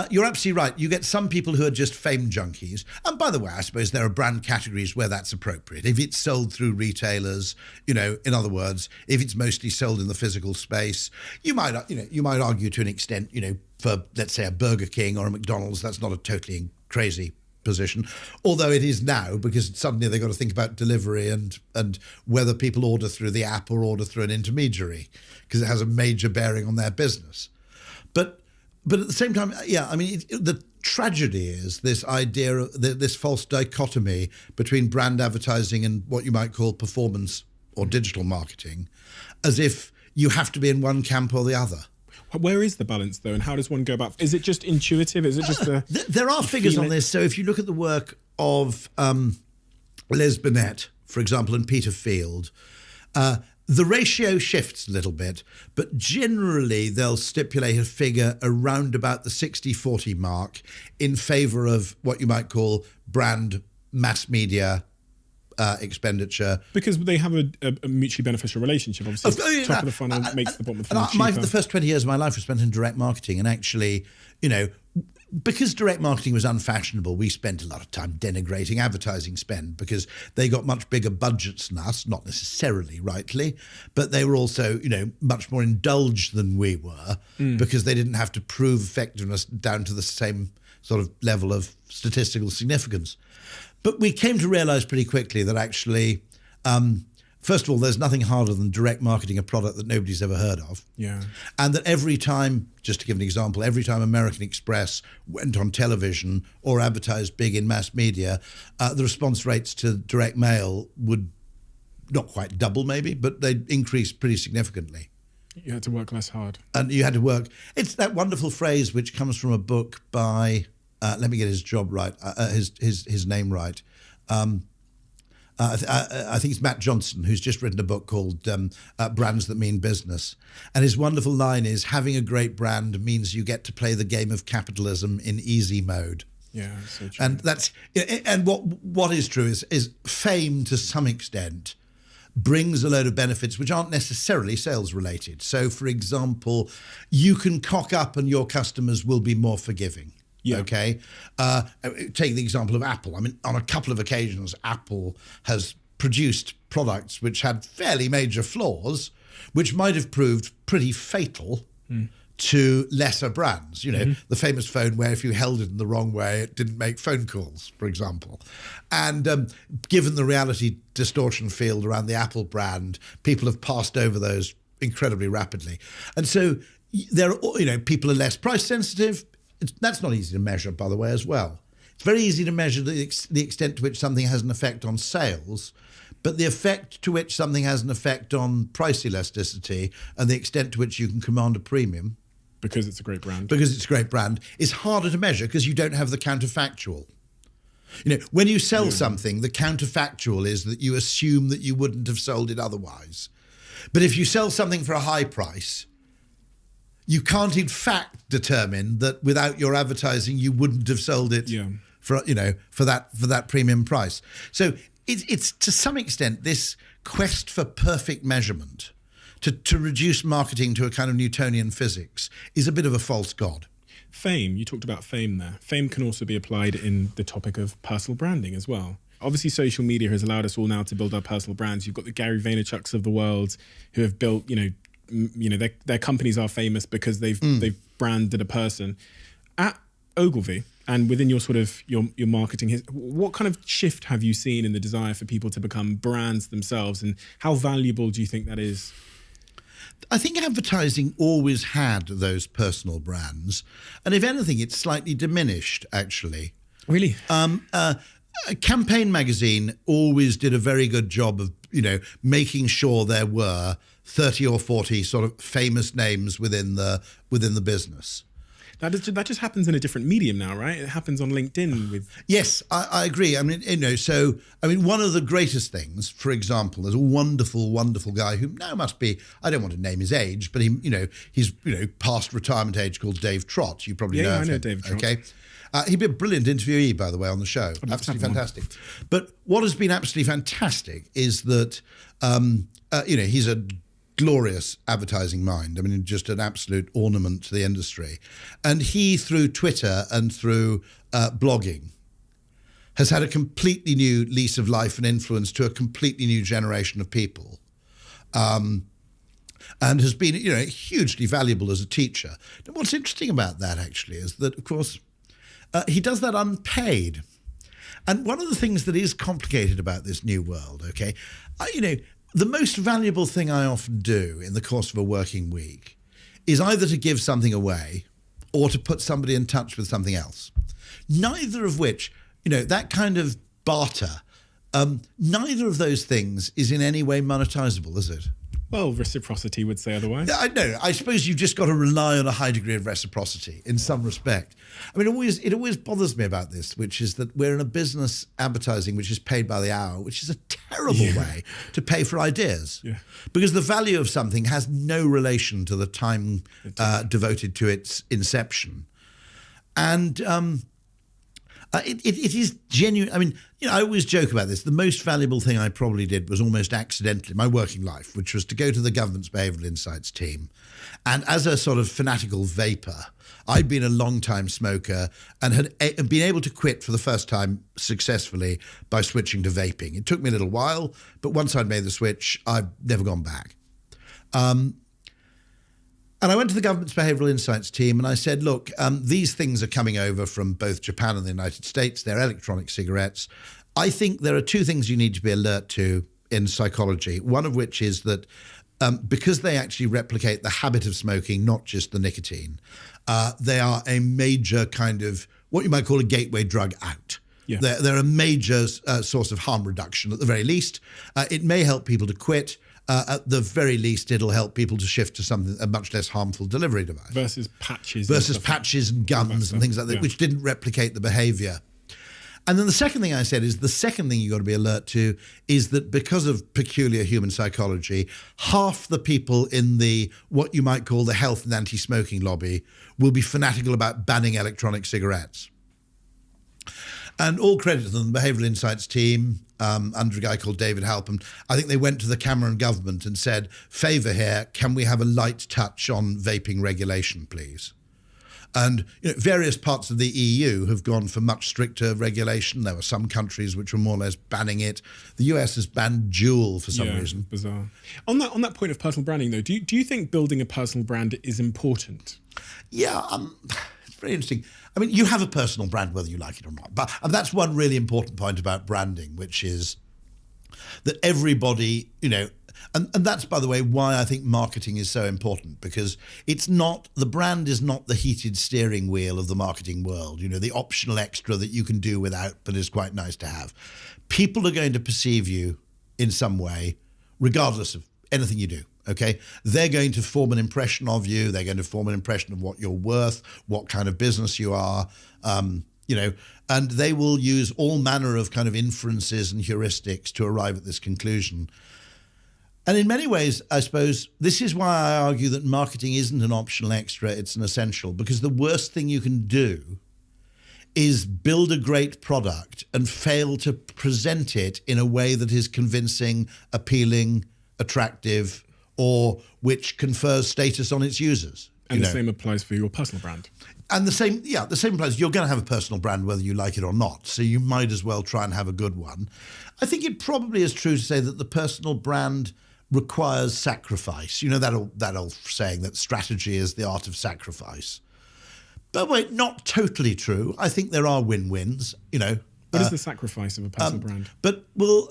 you're absolutely right. You get some people who are just fame junkies. And by the way, I suppose there are brand categories where that's appropriate. If it's sold through retailers, in other words, if it's mostly sold in the physical space, you might argue to an extent, for, let's say, a Burger King or a McDonald's, that's not a totally crazy position, although it is now, because suddenly they've got to think about delivery and whether people order through the app or order through an intermediary, because it has a major bearing on their business. But at the same time, the tragedy is this idea of this false dichotomy between brand advertising and what you might call performance or digital marketing, as if you have to be in one camp or the other. Where is the balance, though, and how does one go about? Is it just intuitive? Is it just there are figures on this. So if you look at the work of Les Binet, for example, and Peter Field, the ratio shifts a little bit, but generally they'll stipulate a figure around about the 60-40 mark in favor of what you might call brand mass media expenditure. Because they have a mutually beneficial relationship. Obviously, top of the funnel makes the bottom of the funnel cheaper. The first 20 years of my life was spent in direct marketing, and actually, because direct marketing was unfashionable, we spent a lot of time denigrating advertising spend because they got much bigger budgets than us, not necessarily rightly, but they were also, much more indulged than we were because they didn't have to prove effectiveness down to the same sort of level of statistical significance. But we came to realize pretty quickly that actually, first of all, there's nothing harder than direct marketing a product that nobody's ever heard of. Yeah. And that every time, just to give an example, every time American Express went on television or advertised big in mass media, the response rates to direct mail would not quite double maybe, but they'd increase pretty significantly. You had to work less hard. And you had to work. It's that wonderful phrase which comes from a book by, let me get his job right, his name right. I think it's Matt Johnson, who's just written a book called Brands That Mean Business. And his wonderful line is, having a great brand means you get to play the game of capitalism in easy mode. Yeah, so true. And what is true is fame to some extent brings a load of benefits which aren't necessarily sales related. So, for example, you can cock up and your customers will be more forgiving. Yeah. Okay. Take the example of Apple. I mean, on a couple of occasions, Apple has produced products which had fairly major flaws, which might have proved pretty fatal to lesser brands. The famous phone where if you held it in the wrong way, it didn't make phone calls, for example. And given the reality distortion field around the Apple brand, people have passed over those incredibly rapidly. And so there are, people are less price sensitive. That's not easy to measure, by the way, as well. It's very easy to measure the extent to which something has an effect on sales, but the effect to which something has an effect on price elasticity and the extent to which you can command a premium. Because it's a great brand. Because it's a great brand, is harder to measure because you don't have the counterfactual. When you sell something, the counterfactual is that you assume that you wouldn't have sold it otherwise. But if you sell something for a high price, you can't in fact determine that without your advertising you wouldn't have sold it for that premium price. So it's to some extent this quest for perfect measurement to reduce marketing to a kind of Newtonian physics is a bit of a false god. Fame, you talked about fame there. Fame can also be applied in the topic of personal branding as well. Obviously, social media has allowed us all now to build our personal brands. You've got the Gary Vaynerchuks of the world who have built, their companies are famous because they've branded a person. At Ogilvy and within your sort of your marketing, what kind of shift have you seen in the desire for people to become brands themselves, and how valuable do you think that is? I think advertising always had those personal brands, and if anything, it's slightly diminished actually. Really? Campaign magazine always did a very good job of making sure there were 30 or 40 sort of famous names within the business. That just happens in a different medium now, right? It happens on LinkedIn with... Yes, I agree. I mean, one of the greatest things, for example, there's a wonderful, wonderful guy who now must be, I don't want to name his age, but he's past retirement age, called Dave Trott. You probably know of him. I know Dave Trott. Okay. He'd be a brilliant interviewee, by the way, on the show. Absolutely fantastic. But what has been absolutely fantastic is that, he's a glorious advertising mind. I mean, just an absolute ornament to the industry. And he, through Twitter and through blogging, has had a completely new lease of life and influence to a completely new generation of people. And has been, hugely valuable as a teacher. Now, what's interesting about that, actually, is that, of course, he does that unpaid. And one of the things that is complicated about this new world, okay, the most valuable thing I often do in the course of a working week is either to give something away or to put somebody in touch with something else. Neither of which, that kind of barter, neither of those things is in any way monetizable, is it? Well, reciprocity would say otherwise. I know. I suppose you've just got to rely on a high degree of reciprocity in some respect. I mean, it always bothers me about this, which is that we're in a business advertising which is paid by the hour, which is a terrible way to pay for ideas. Yeah. Because the value of something has no relation to the time devoted to its inception. And It is genuine. I mean, I always joke about this. The most valuable thing I probably did was almost accidentally my working life, which was to go to the government's behavioural insights team. And as a sort of fanatical vapor, I'd been a long-time smoker and had been able to quit for the first time successfully by switching to vaping. It took me a little while, but once I'd made the switch, I've never gone back. And I went to the government's behavioural insights team and I said, look, these things are coming over from both Japan and the United States. They're electronic cigarettes. I think there are two things you need to be alert to in psychology, one of which is that because they actually replicate the habit of smoking, not just the nicotine, they are a major kind of what you might call a gateway drug out. Yeah. They're a major source of harm reduction at the very least. It may help people to quit. At the very least, it'll help people to shift to a much less harmful delivery device. Versus patches. Versus patches and guns and things like that, yeah. which didn't replicate the behaviour. And then the second thing I said is the second thing you've got to be alert to is that because of peculiar human psychology, half the people in the what you might call the health and anti-smoking lobby will be fanatical about banning electronic cigarettes. And all credit to them, the Behavioural Insights team, under a guy called David Halpern, I think they went to the Cameron government and said, favour here, can we have a light touch on vaping regulation, please? And various parts of the EU have gone for much stricter regulation. There were some countries which were more or less banning it. The US has banned Juul for some reason. Bizarre. On that point of personal branding, though, do you think building a personal brand is important? Yeah, it's very interesting. I mean, you have a personal brand whether you like it or not. But that's one really important point about branding, which is that everybody, and that's, by the way, why I think marketing is so important, because the brand is not the heated steering wheel of the marketing world, the optional extra that you can do without but is quite nice to have. People are going to perceive you in some way, regardless of anything you do. Okay, they're going to form an impression of you. They're going to form an impression of what you're worth, what kind of business you are, and they will use all manner of kind of inferences and heuristics to arrive at this conclusion. And in many ways, I suppose, this is why I argue that marketing isn't an optional extra, it's an essential, because the worst thing you can do is build a great product and fail to present it in a way that is convincing, appealing, attractive, or which confers status on its users. And the same applies for your personal brand. And the same applies. You're going to have a personal brand whether you like it or not, so you might as well try and have a good one. I think it probably is true to say that the personal brand requires sacrifice. That old saying that strategy is the art of sacrifice. But wait, not totally true. I think there are win-wins, What is the sacrifice of a personal brand? But, well,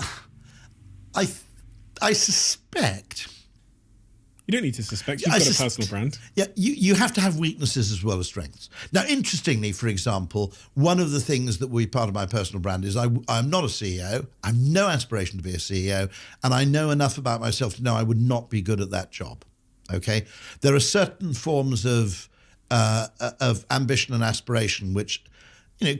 I suspect... You don't need to suspect. You've got a personal brand. Yeah, you have to have weaknesses as well as strengths. Now, interestingly, for example, one of the things that will be part of my personal brand is I'm not a CEO. I have no aspiration to be a CEO. And I know enough about myself to know I would not be good at that job. Okay? There are certain forms of ambition and aspiration which,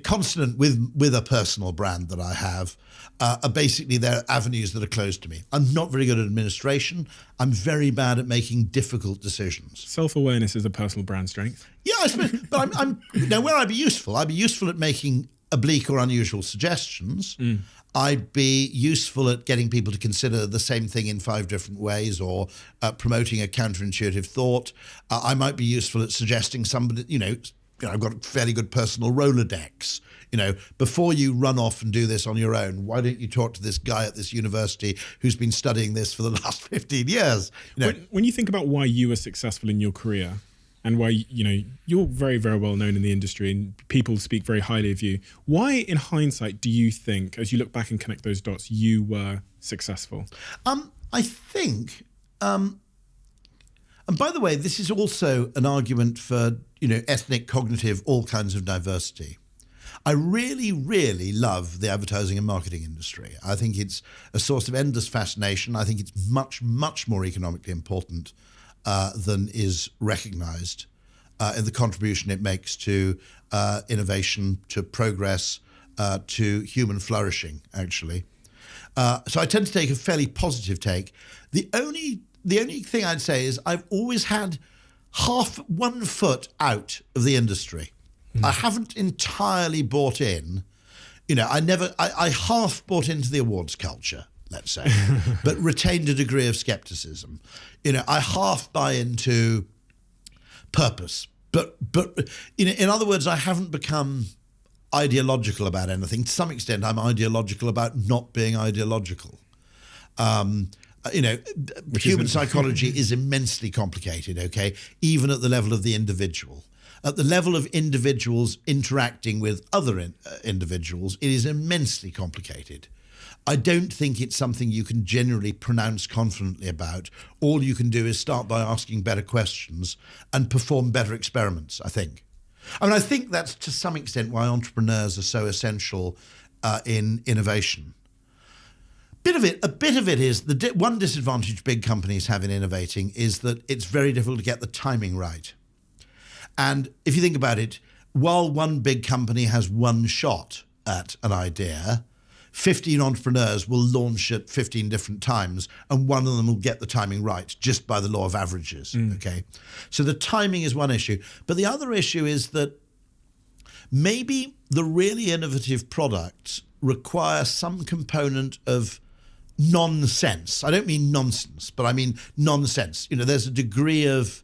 consonant with a personal brand that I have, are basically there avenues that are closed to me. I'm not very good at administration. I'm very bad at making difficult decisions. Self-awareness is a personal brand strength. Yeah, I suppose. But I'm where I'd be useful. I'd be useful at making oblique or unusual suggestions. I'd be useful at getting people to consider the same thing in 5 different ways, or promoting a counterintuitive thought. I might be useful at suggesting somebody, I've got a fairly good personal Rolodex. Before you run off and do this on your own, why don't you talk to this guy at this university who's been studying this for the last 15 years? When you think about why you were successful in your career and why, you're very, very well known in the industry and people speak very highly of you, why in hindsight do you think, as you look back and connect those dots, you were successful? I think, and by the way, this is also an argument for, ethnic, cognitive, all kinds of diversity. I really, really love the advertising and marketing industry. I think it's a source of endless fascination. I think it's much, much more economically important than is recognised in the contribution it makes to innovation, to progress, to human flourishing, actually. So I tend to take a fairly positive take. The only thing I'd say is I've always had one foot out of the industry. I haven't entirely bought in. I half bought into the awards culture, let's say, but retained a degree of skepticism. I half buy into purpose, but in other words, I haven't become ideological about anything. To some extent, I'm ideological about not being ideological. Human psychology is immensely complicated, okay, even at the level of the individual. At the level of individuals interacting with other individuals, it is immensely complicated. I don't think it's something you can generally pronounce confidently about. All you can do is start by asking better questions and perform better experiments, I think. I think that's to some extent why entrepreneurs are so essential in innovation. A bit of it is one disadvantage big companies have in innovating is that it's very difficult to get the timing right. And if you think about it, while one big company has one shot at an idea, 15 entrepreneurs will launch at 15 different times, and one of them will get the timing right just by the law of averages. Okay, so the timing is one issue, but the other issue is that maybe the really innovative products require some component of nonsense. I don't mean nonsense, but I mean nonsense. There's a degree of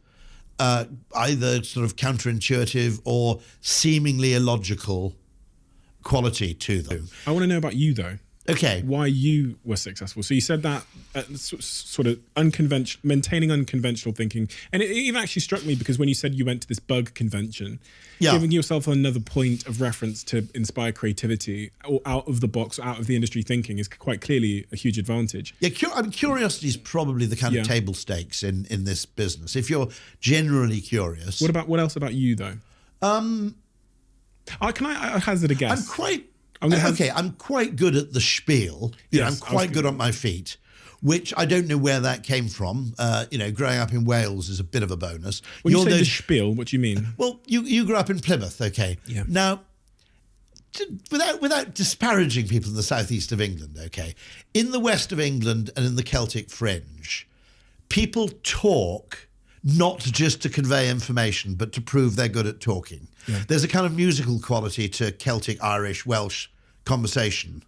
either sort of counterintuitive or seemingly illogical quality to them. I want to know about you, though. Okay. Why you were successful. So you said that sort of maintaining unconventional thinking. And it even actually struck me because when you said you went to this bug convention, giving yourself another point of reference to inspire creativity or out of the box, out of the industry thinking is quite clearly a huge advantage. Yeah, curiosity is probably the kind of table stakes in this business. If you're generally curious. What else about you, though? Can I hazard a guess? I'm quite good at the spiel. I'm quite good on my feet, which I don't know where that came from. Growing up in Wales is a bit of a bonus. When you say the spiel, what do you mean? Well, you grew up in Plymouth, okay? Yeah. Now, without disparaging people in the southeast of England, okay, in the west of England and in the Celtic fringe, people talk not just to convey information, but to prove they're good at talking. Yeah. There's a kind of musical quality to Celtic, Irish, Welsh conversation,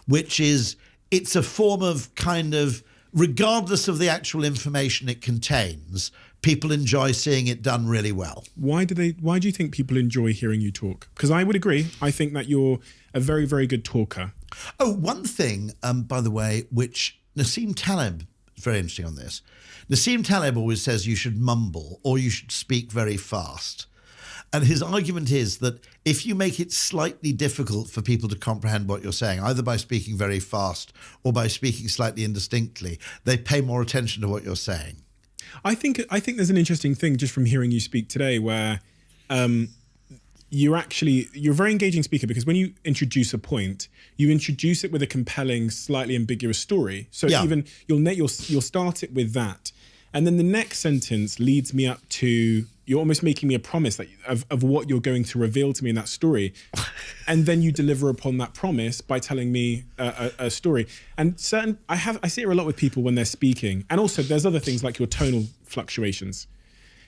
which is, it's a form of kind of, regardless of the actual information it contains, people enjoy seeing it done really well. Why do you think people enjoy hearing you talk? Because I would agree. I think that you're a very, very good talker. Oh, one thing, by the way, which Nassim Taleb is very interesting on this. Nassim Taleb always says you should mumble or you should speak very fast. And his argument is that if you make it slightly difficult for people to comprehend what you're saying, either by speaking very fast or by speaking slightly indistinctly, they pay more attention to what you're saying. I think there's an interesting thing just from hearing you speak today where you're a very engaging speaker because when you introduce a point, you introduce it with a compelling, slightly ambiguous story. So even you'll start it with that. And then the next sentence leads me up to, you're almost making me a promise of what you're going to reveal to me in that story. And then you deliver upon that promise by telling me a story. And I see it a lot with people when they're speaking. And also there's other things like your tonal fluctuations.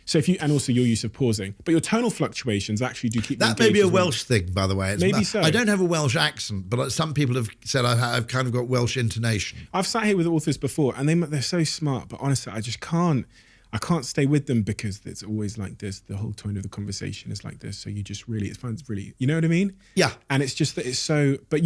So and also your use of pausing, but your tonal fluctuations actually do keep me engaged. That may be a Welsh thing, by the way. Maybe so. I don't have a Welsh accent, but some people have said I've kind of got Welsh intonation. I've sat here with authors before, and they're so smart, but honestly, I just can't stay with them because it's always like this. The whole tone of the conversation is like this. So it finds really, you know what I mean? Yeah. And it's just that it's so. But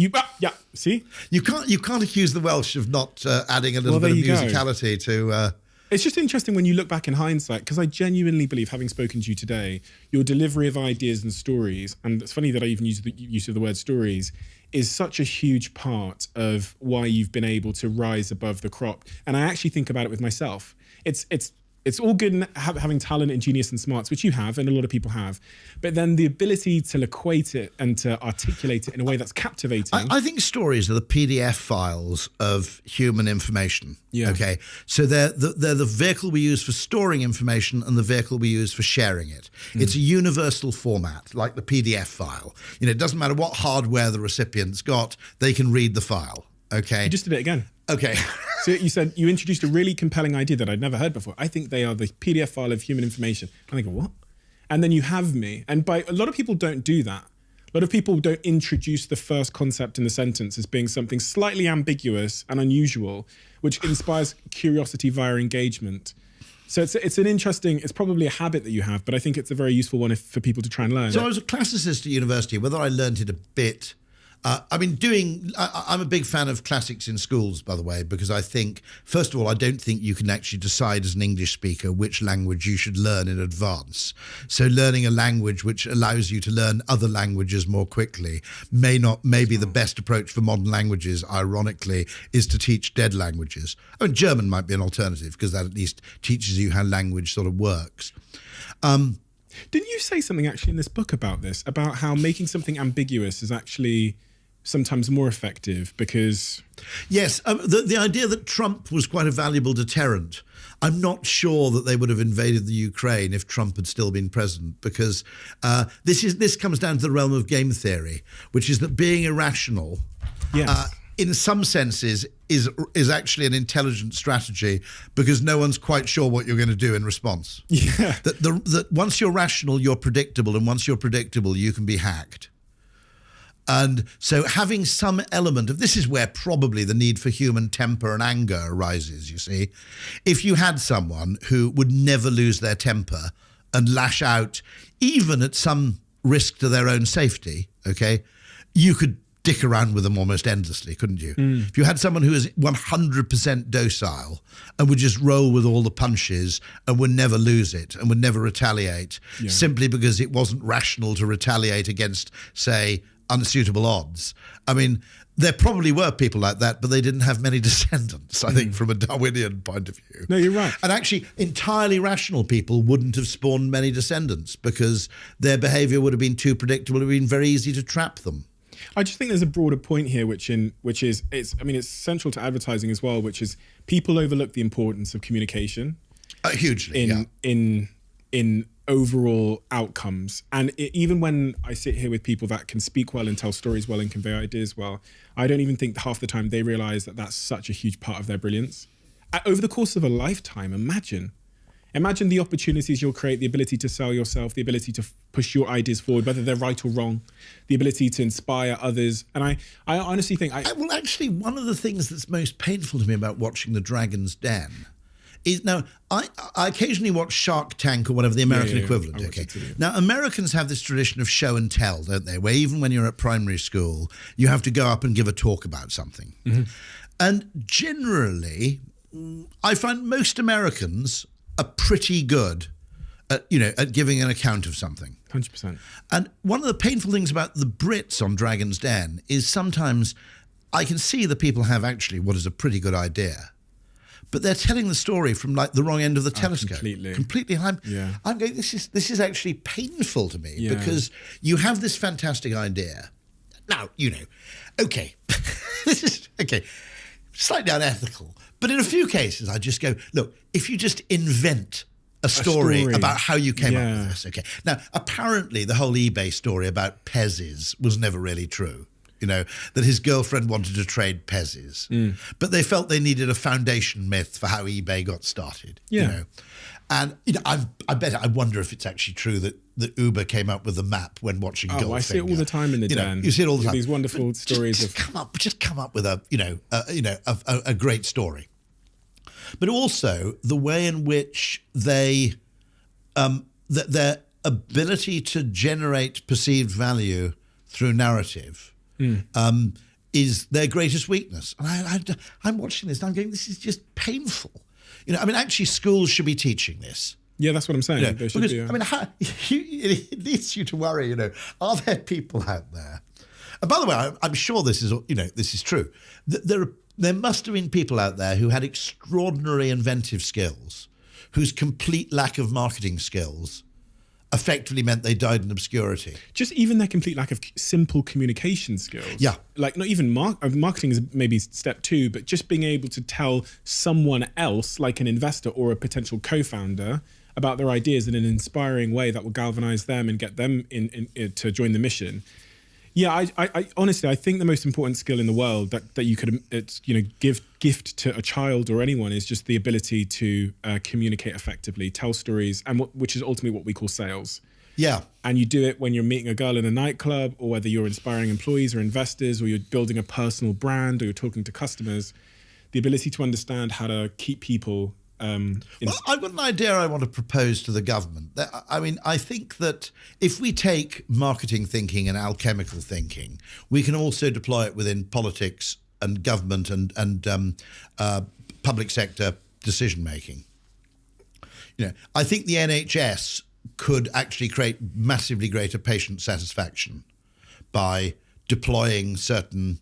see, you can't accuse the Welsh of not adding a little bit of musicality to. It's just interesting when you look back in hindsight, because I genuinely believe, having spoken to you today, your delivery of ideas and stories, and it's funny that I even use the use of the word stories, is such a huge part of why you've been able to rise above the crop. And I actually think about it with myself. It's all good having talent and genius and smarts, which you have and a lot of people have, but then the ability to equate it and to articulate it in a way that's captivating. I think stories are the PDF files of human information. Yeah. Okay. So they're the vehicle we use for storing information and the vehicle we use for sharing it. It's a universal format, like the PDF file. It doesn't matter what hardware the recipient's got, they can read the file. Okay. You just did it again. Okay. So you said you introduced a really compelling idea that I'd never heard before. I think they are the PDF file of human information. And I go, what? and then you have me. And a lot of people don't do that. A lot of people don't introduce the first concept in the sentence as being something slightly ambiguous and unusual, which inspires curiosity via engagement. So it's an interesting, it's probably a habit that you have, but I think it's a very useful one for people to try and learn. So I was a classicist at university. Whether I learned it a bit, I'm a big fan of classics in schools, by the way, because I think, first of all, I don't think you can actually decide as an English speaker which language you should learn in advance. So learning a language which allows you to learn other languages more quickly may be the best approach for modern languages, ironically, is to teach dead languages. I mean, German might be an alternative because that at least teaches you how language sort of works. Didn't you say something actually in this book about this, about how making something ambiguous is actually sometimes more effective because... Yes, the idea that Trump was quite a valuable deterrent. I'm not sure that they would have invaded the Ukraine if Trump had still been president, because this comes down to the realm of game theory, which is that being irrational, Yes. in some senses, is actually an intelligent strategy, because no one's quite sure what you're going to do in response. Yeah. That once you're rational, you're predictable, and once you're predictable, you can be hacked. And so having some element of, this is where probably the need for human temper and anger arises, you see. If you had someone who would never lose their temper and lash out, even at some risk to their own safety, okay, you could dick around with them almost endlessly, couldn't you? If you had someone who is 100% docile and would just roll with all the punches and would never lose it and would never retaliate, simply because it wasn't rational to retaliate against, say, unsuitable odds. I mean, there probably were people like that, but they didn't have many descendants, I think, from a Darwinian point of view. No, you're right. And actually, entirely rational people wouldn't have spawned many descendants because their behavior would have been too predictable. It would have been very easy to trap them. I just think there's a broader point here, which is it's central to advertising as well, which is people overlook the importance of communication. Hugely, in overall outcomes. And even when I sit here with people that can speak well and tell stories well and convey ideas well, I don't even think half the time they realize that that's such a huge part of their brilliance. Over the course of a lifetime, imagine the opportunities you'll create, the ability to sell yourself, the ability to push your ideas forward, whether they're right or wrong, the ability to inspire others. And I honestly think... Well, actually, one of the things that's most painful to me about watching The Dragon's Den is, now, I occasionally watch Shark Tank or whatever, the American equivalent. Okay. Now, Americans have this tradition of show and tell, don't they? Where even when you're at primary school, you have to go up and give a talk about something. And generally, I find most Americans are pretty good at giving an account of something. 100%. And one of the painful things about the Brits on Dragon's Den is sometimes I can see that people have actually what is a pretty good idea, but they're telling the story from like the wrong end of the telescope. Completely. I'm going, this is actually painful to me, because you have this fantastic idea. Now, okay, this is, okay, slightly unethical, but in a few cases I just go, look, if you just invent a story about how you came up with this, okay. Now, apparently the whole eBay story about Pez's was never really true. That his girlfriend wanted to trade Pez's, but they felt they needed a foundation myth for how eBay got started. And I wonder if it's actually true that Uber came up with the map when watching Goldfinger. I see it all the time in the Den. You see it all the time. These wonderful stories just come up with a great story. But also the way in which they their ability to generate perceived value through narrative is their greatest weakness. And I'm watching this and I'm going, this is just painful. Actually, schools should be teaching this. Yeah, that's what I'm saying. They should be. It leads you to worry. Are there people out there? And by the way, I'm sure this is true. There must have been people out there who had extraordinary inventive skills, whose complete lack of marketing skills effectively meant they died in obscurity. Just even their complete lack of simple communication skills. Yeah. Like not even marketing is maybe step 2, but just being able to tell someone else, like an investor or a potential co-founder, about their ideas in an inspiring way that will galvanize them and get them in to join the mission. Yeah, I honestly, I think the most important skill in the world that you could gift to a child or anyone is just the ability to communicate effectively, tell stories, and which is ultimately what we call sales. Yeah. And you do it when you're meeting a girl in a nightclub, or whether you're inspiring employees or investors, or you're building a personal brand, or you're talking to customers. The ability to understand how to keep people. Well, I've got an idea I want to propose to the government. I mean, I think that if we take marketing thinking and alchemical thinking, we can also deploy it within politics and government and public sector decision making. I think the NHS could actually create massively greater patient satisfaction by deploying certain,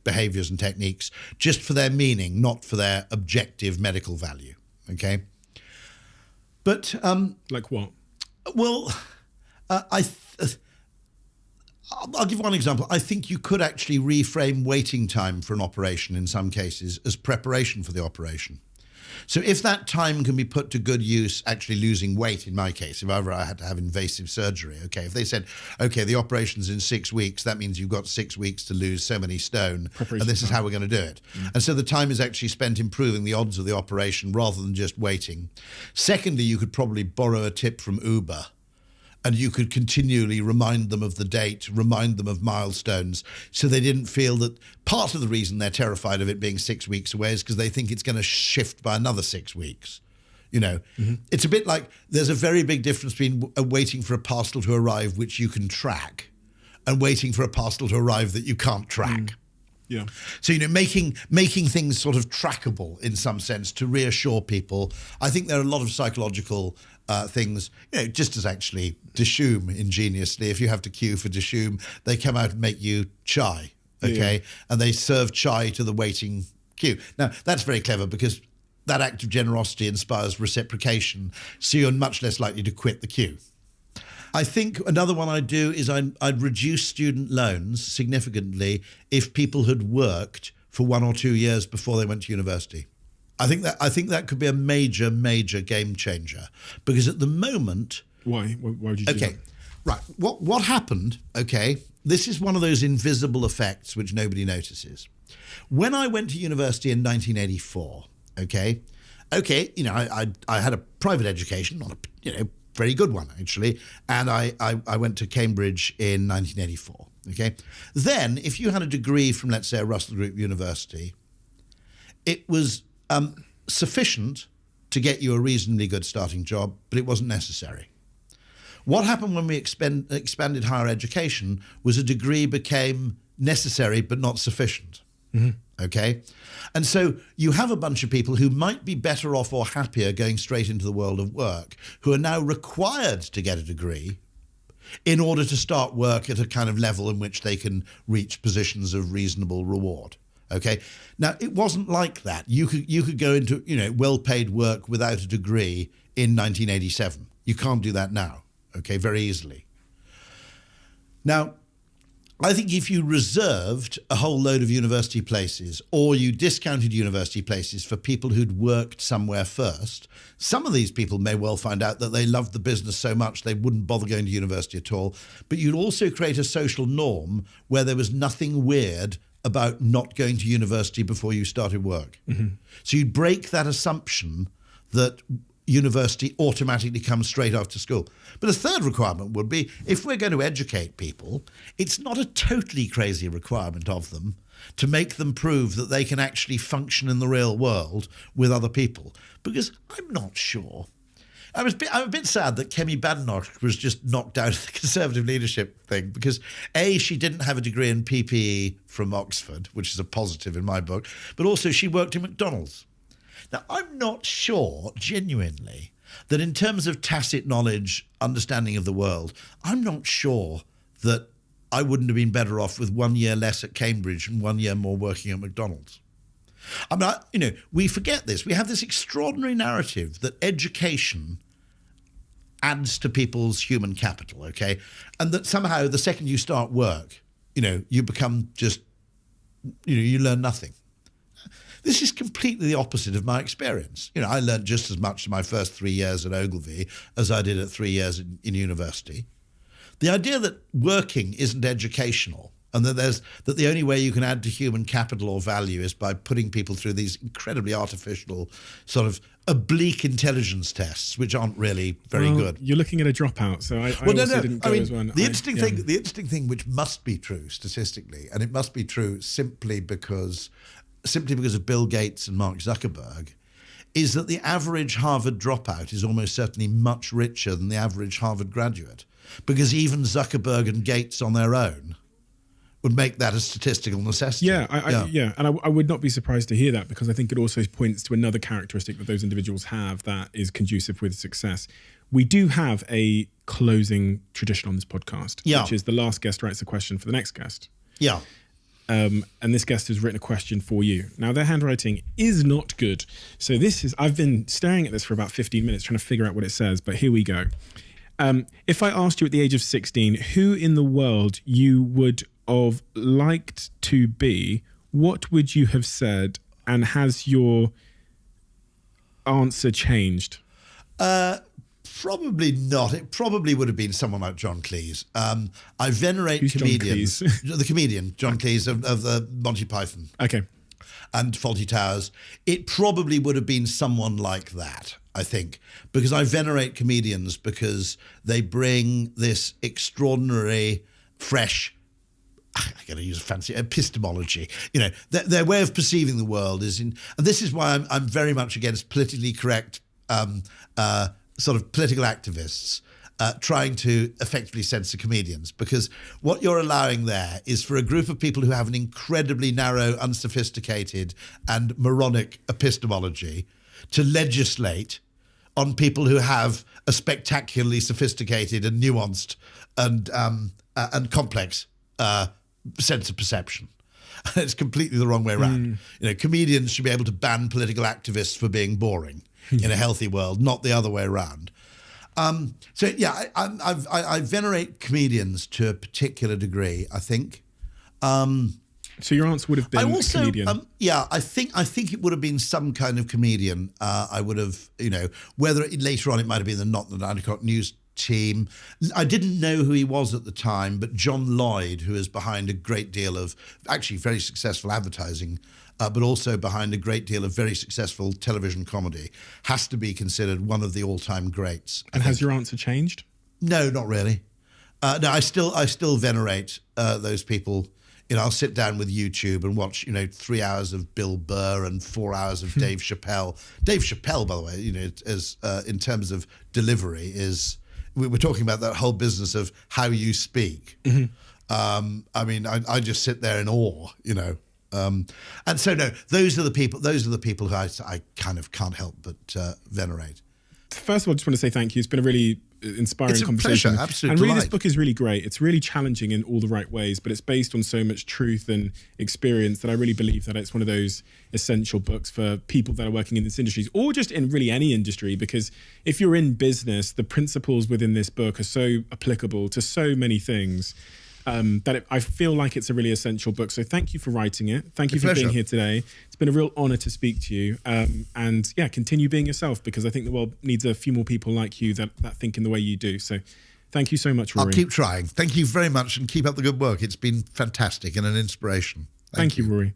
behaviors and techniques just for their meaning, not for their objective medical value. Okay. But like what? Well, I'll give one example. I think you could actually reframe waiting time for an operation in some cases as preparation for the operation. So if that time can be put to good use, actually losing weight, in my case, if ever I had to have invasive surgery, okay, if they said, okay, the operation's in 6 weeks, that means you've got 6 weeks to lose so many stone, and this is how we're going to do it. And so the time is actually spent improving the odds of the operation rather than just waiting. Secondly, you could probably borrow a tip from Uber, and you could continually remind them of the date, remind them of milestones, so they didn't feel that part of the reason they're terrified of it being 6 weeks away is because they think it's going to shift by another 6 weeks. It's a bit like there's a very big difference between waiting for a parcel to arrive, which you can track, and waiting for a parcel to arrive that you can't track. Yeah. So, making things sort of trackable in some sense to reassure people. I think there are a lot of psychological things, just as actually Dishoom ingeniously, if you have to queue for Dishoom, they come out and make you chai, okay? Yeah. And they serve chai to the waiting queue. Now, that's very clever because that act of generosity inspires reciprocation, so you're much less likely to quit the queue. I think another one I'd do is I'd reduce student loans significantly if people had worked for 1 or 2 years before they went to university. I think that could be a major, major game changer, because at the moment. Why? Why would you do that? Okay, right. What happened? Okay, this is one of those invisible effects which nobody notices. When I went to university in 1984, okay, I had a private education, not a very good one actually, and I went to Cambridge in 1984. Okay, then if you had a degree from, let's say, a Russell Group university, it was sufficient to get you a reasonably good starting job, but it wasn't necessary. What happened when we expanded higher education was a degree became necessary but not sufficient. Mm-hmm. Okay? And so you have a bunch of people who might be better off or happier going straight into the world of work, who are now required to get a degree in order to start work at a kind of level in which they can reach positions of reasonable reward. Okay. Now, it wasn't like that. You could go into, well-paid work without a degree in 1987. You can't do that now. Okay, very easily. Now, I think if you reserved a whole load of university places, or you discounted university places for people who'd worked somewhere first, some of these people may well find out that they loved the business so much they wouldn't bother going to university at all. But you'd also create a social norm where there was nothing weird about not going to university before you started work. Mm-hmm. So you'd break that assumption that university automatically comes straight after school. But a third requirement would be, if we're going to educate people, it's not a totally crazy requirement of them to make them prove that they can actually function in the real world with other people. Because I'm not sure. I'm a bit sad that Kemi Badenoch was just knocked out of the Conservative leadership thing because, A, she didn't have a degree in PPE from Oxford, which is a positive in my book, but also she worked in McDonald's. Now, I'm not sure, genuinely, that in terms of tacit knowledge, understanding of the world, I'm not sure that I wouldn't have been better off with 1 year less at Cambridge and 1 year more working at McDonald's. I mean, we forget this. We have this extraordinary narrative that education adds to people's human capital, okay? And that somehow the second you start work, you become just, you learn nothing. This is completely the opposite of my experience. I learned just as much in my first 3 years at Ogilvy as I did at 3 years in university. The idea that working isn't educational And that the only way you can add to human capital or value is by putting people through these incredibly artificial sort of oblique intelligence tests, which aren't really very good. You're looking at a dropout, so I didn't go as one. The interesting thing, which must be true statistically, and it must be true simply because of Bill Gates and Mark Zuckerberg, is that the average Harvard dropout is almost certainly much richer than the average Harvard graduate, because even Zuckerberg and Gates on their own would make that a statistical necessity. Yeah, and I would not be surprised to hear that, because I think it also points to another characteristic that those individuals have that is conducive with success. We do have a closing tradition on this podcast, which is the last guest writes a question for the next guest. Yeah. And this guest has written a question for you. Now, their handwriting is not good. So I've been staring at this for about 15 minutes trying to figure out what it says, but here we go. If I asked you at the age of 16 who in the world you would have liked to be, what would you have said, and has your answer changed? Probably not. It probably would have been someone like John Cleese. I venerate Who's comedians. John Cleese? The comedian, John Cleese of the Monty Python. Okay. And Fawlty Towers. It probably would have been someone like that, I think, because I venerate comedians because they bring this extraordinary, fresh, I'm going to use a fancy epistemology. You know, their way of perceiving the world is and this is why I'm very much against politically correct sort of political activists trying to effectively censor comedians, because what you're allowing there is for a group of people who have an incredibly narrow, unsophisticated and moronic epistemology to legislate on people who have a spectacularly sophisticated and nuanced and complex sense of perception. It's completely the wrong way around. You know, comedians should be able to ban political activists for being boring in a healthy world, not the other way around. So yeah, I venerate comedians to a particular degree, I think. So your answer would have been comedian. I think it would have been some kind of comedian. I would have, you know, whether later on it might have been the Not the 9 o'clock news team. I didn't know who he was at the time, but John Lloyd, who is behind a great deal of actually very successful advertising, but also behind a great deal of very successful television comedy, has to be considered one of the all-time greats. And has your answer changed? No, not really. No, I still venerate those people. You know, I'll sit down with YouTube and watch, 3 hours of Bill Burr and 4 hours of Dave Chappelle. Dave Chappelle, by the way, as in terms of delivery, we're talking about that whole business of how you speak. I mean, I just sit there in awe, and so no, those are the people who I kind of can't help but venerate. First of all, I just want to say thank you. It's been a really inspiring conversation. Pleasure, absolute and really, delight. this book is really great. It's really challenging in all the right ways, but it's based on so much truth and experience that I really believe that it's one of those essential books for people that are working in this industry, or just in really any industry, because if you're in business, the principles within this book are so applicable to so many things. I feel like it's a really essential book. So thank you for writing it. Thank you for being here today. It's been a real honor to speak to you. And yeah, continue being yourself, because I think the world needs a few more people like you that think in the way you do. So thank you so much, Rory. I'll keep trying. Thank you very much, and keep up the good work. It's been fantastic and an inspiration. Thank you, Rory.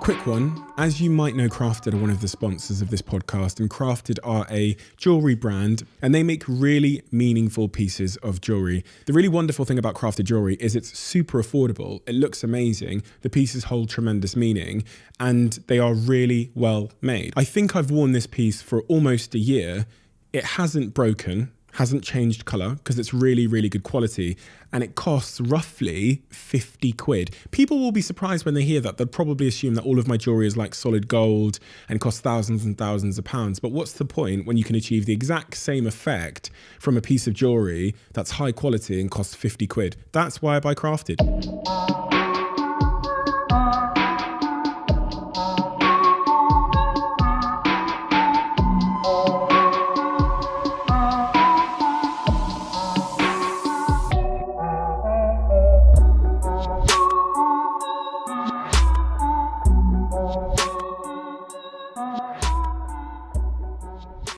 Quick one. As you might know, Crafted are one of the sponsors of this podcast, and Crafted are a jewelry brand, and they make really meaningful pieces of jewelry. The really wonderful thing about Crafted jewelry is it's super affordable. It looks amazing. The pieces hold tremendous meaning, and they are really well made. I think I've worn this piece for almost a year. It hasn't broken, hasn't changed colour, because it's really, really good quality, and it costs roughly 50 quid. People will be surprised when they hear that. They'll probably assume that all of my jewelry is like solid gold and costs thousands and thousands of pounds. But what's the point when you can achieve the exact same effect from a piece of jewelry that's high quality and costs 50 quid? That's why I buy Crafted.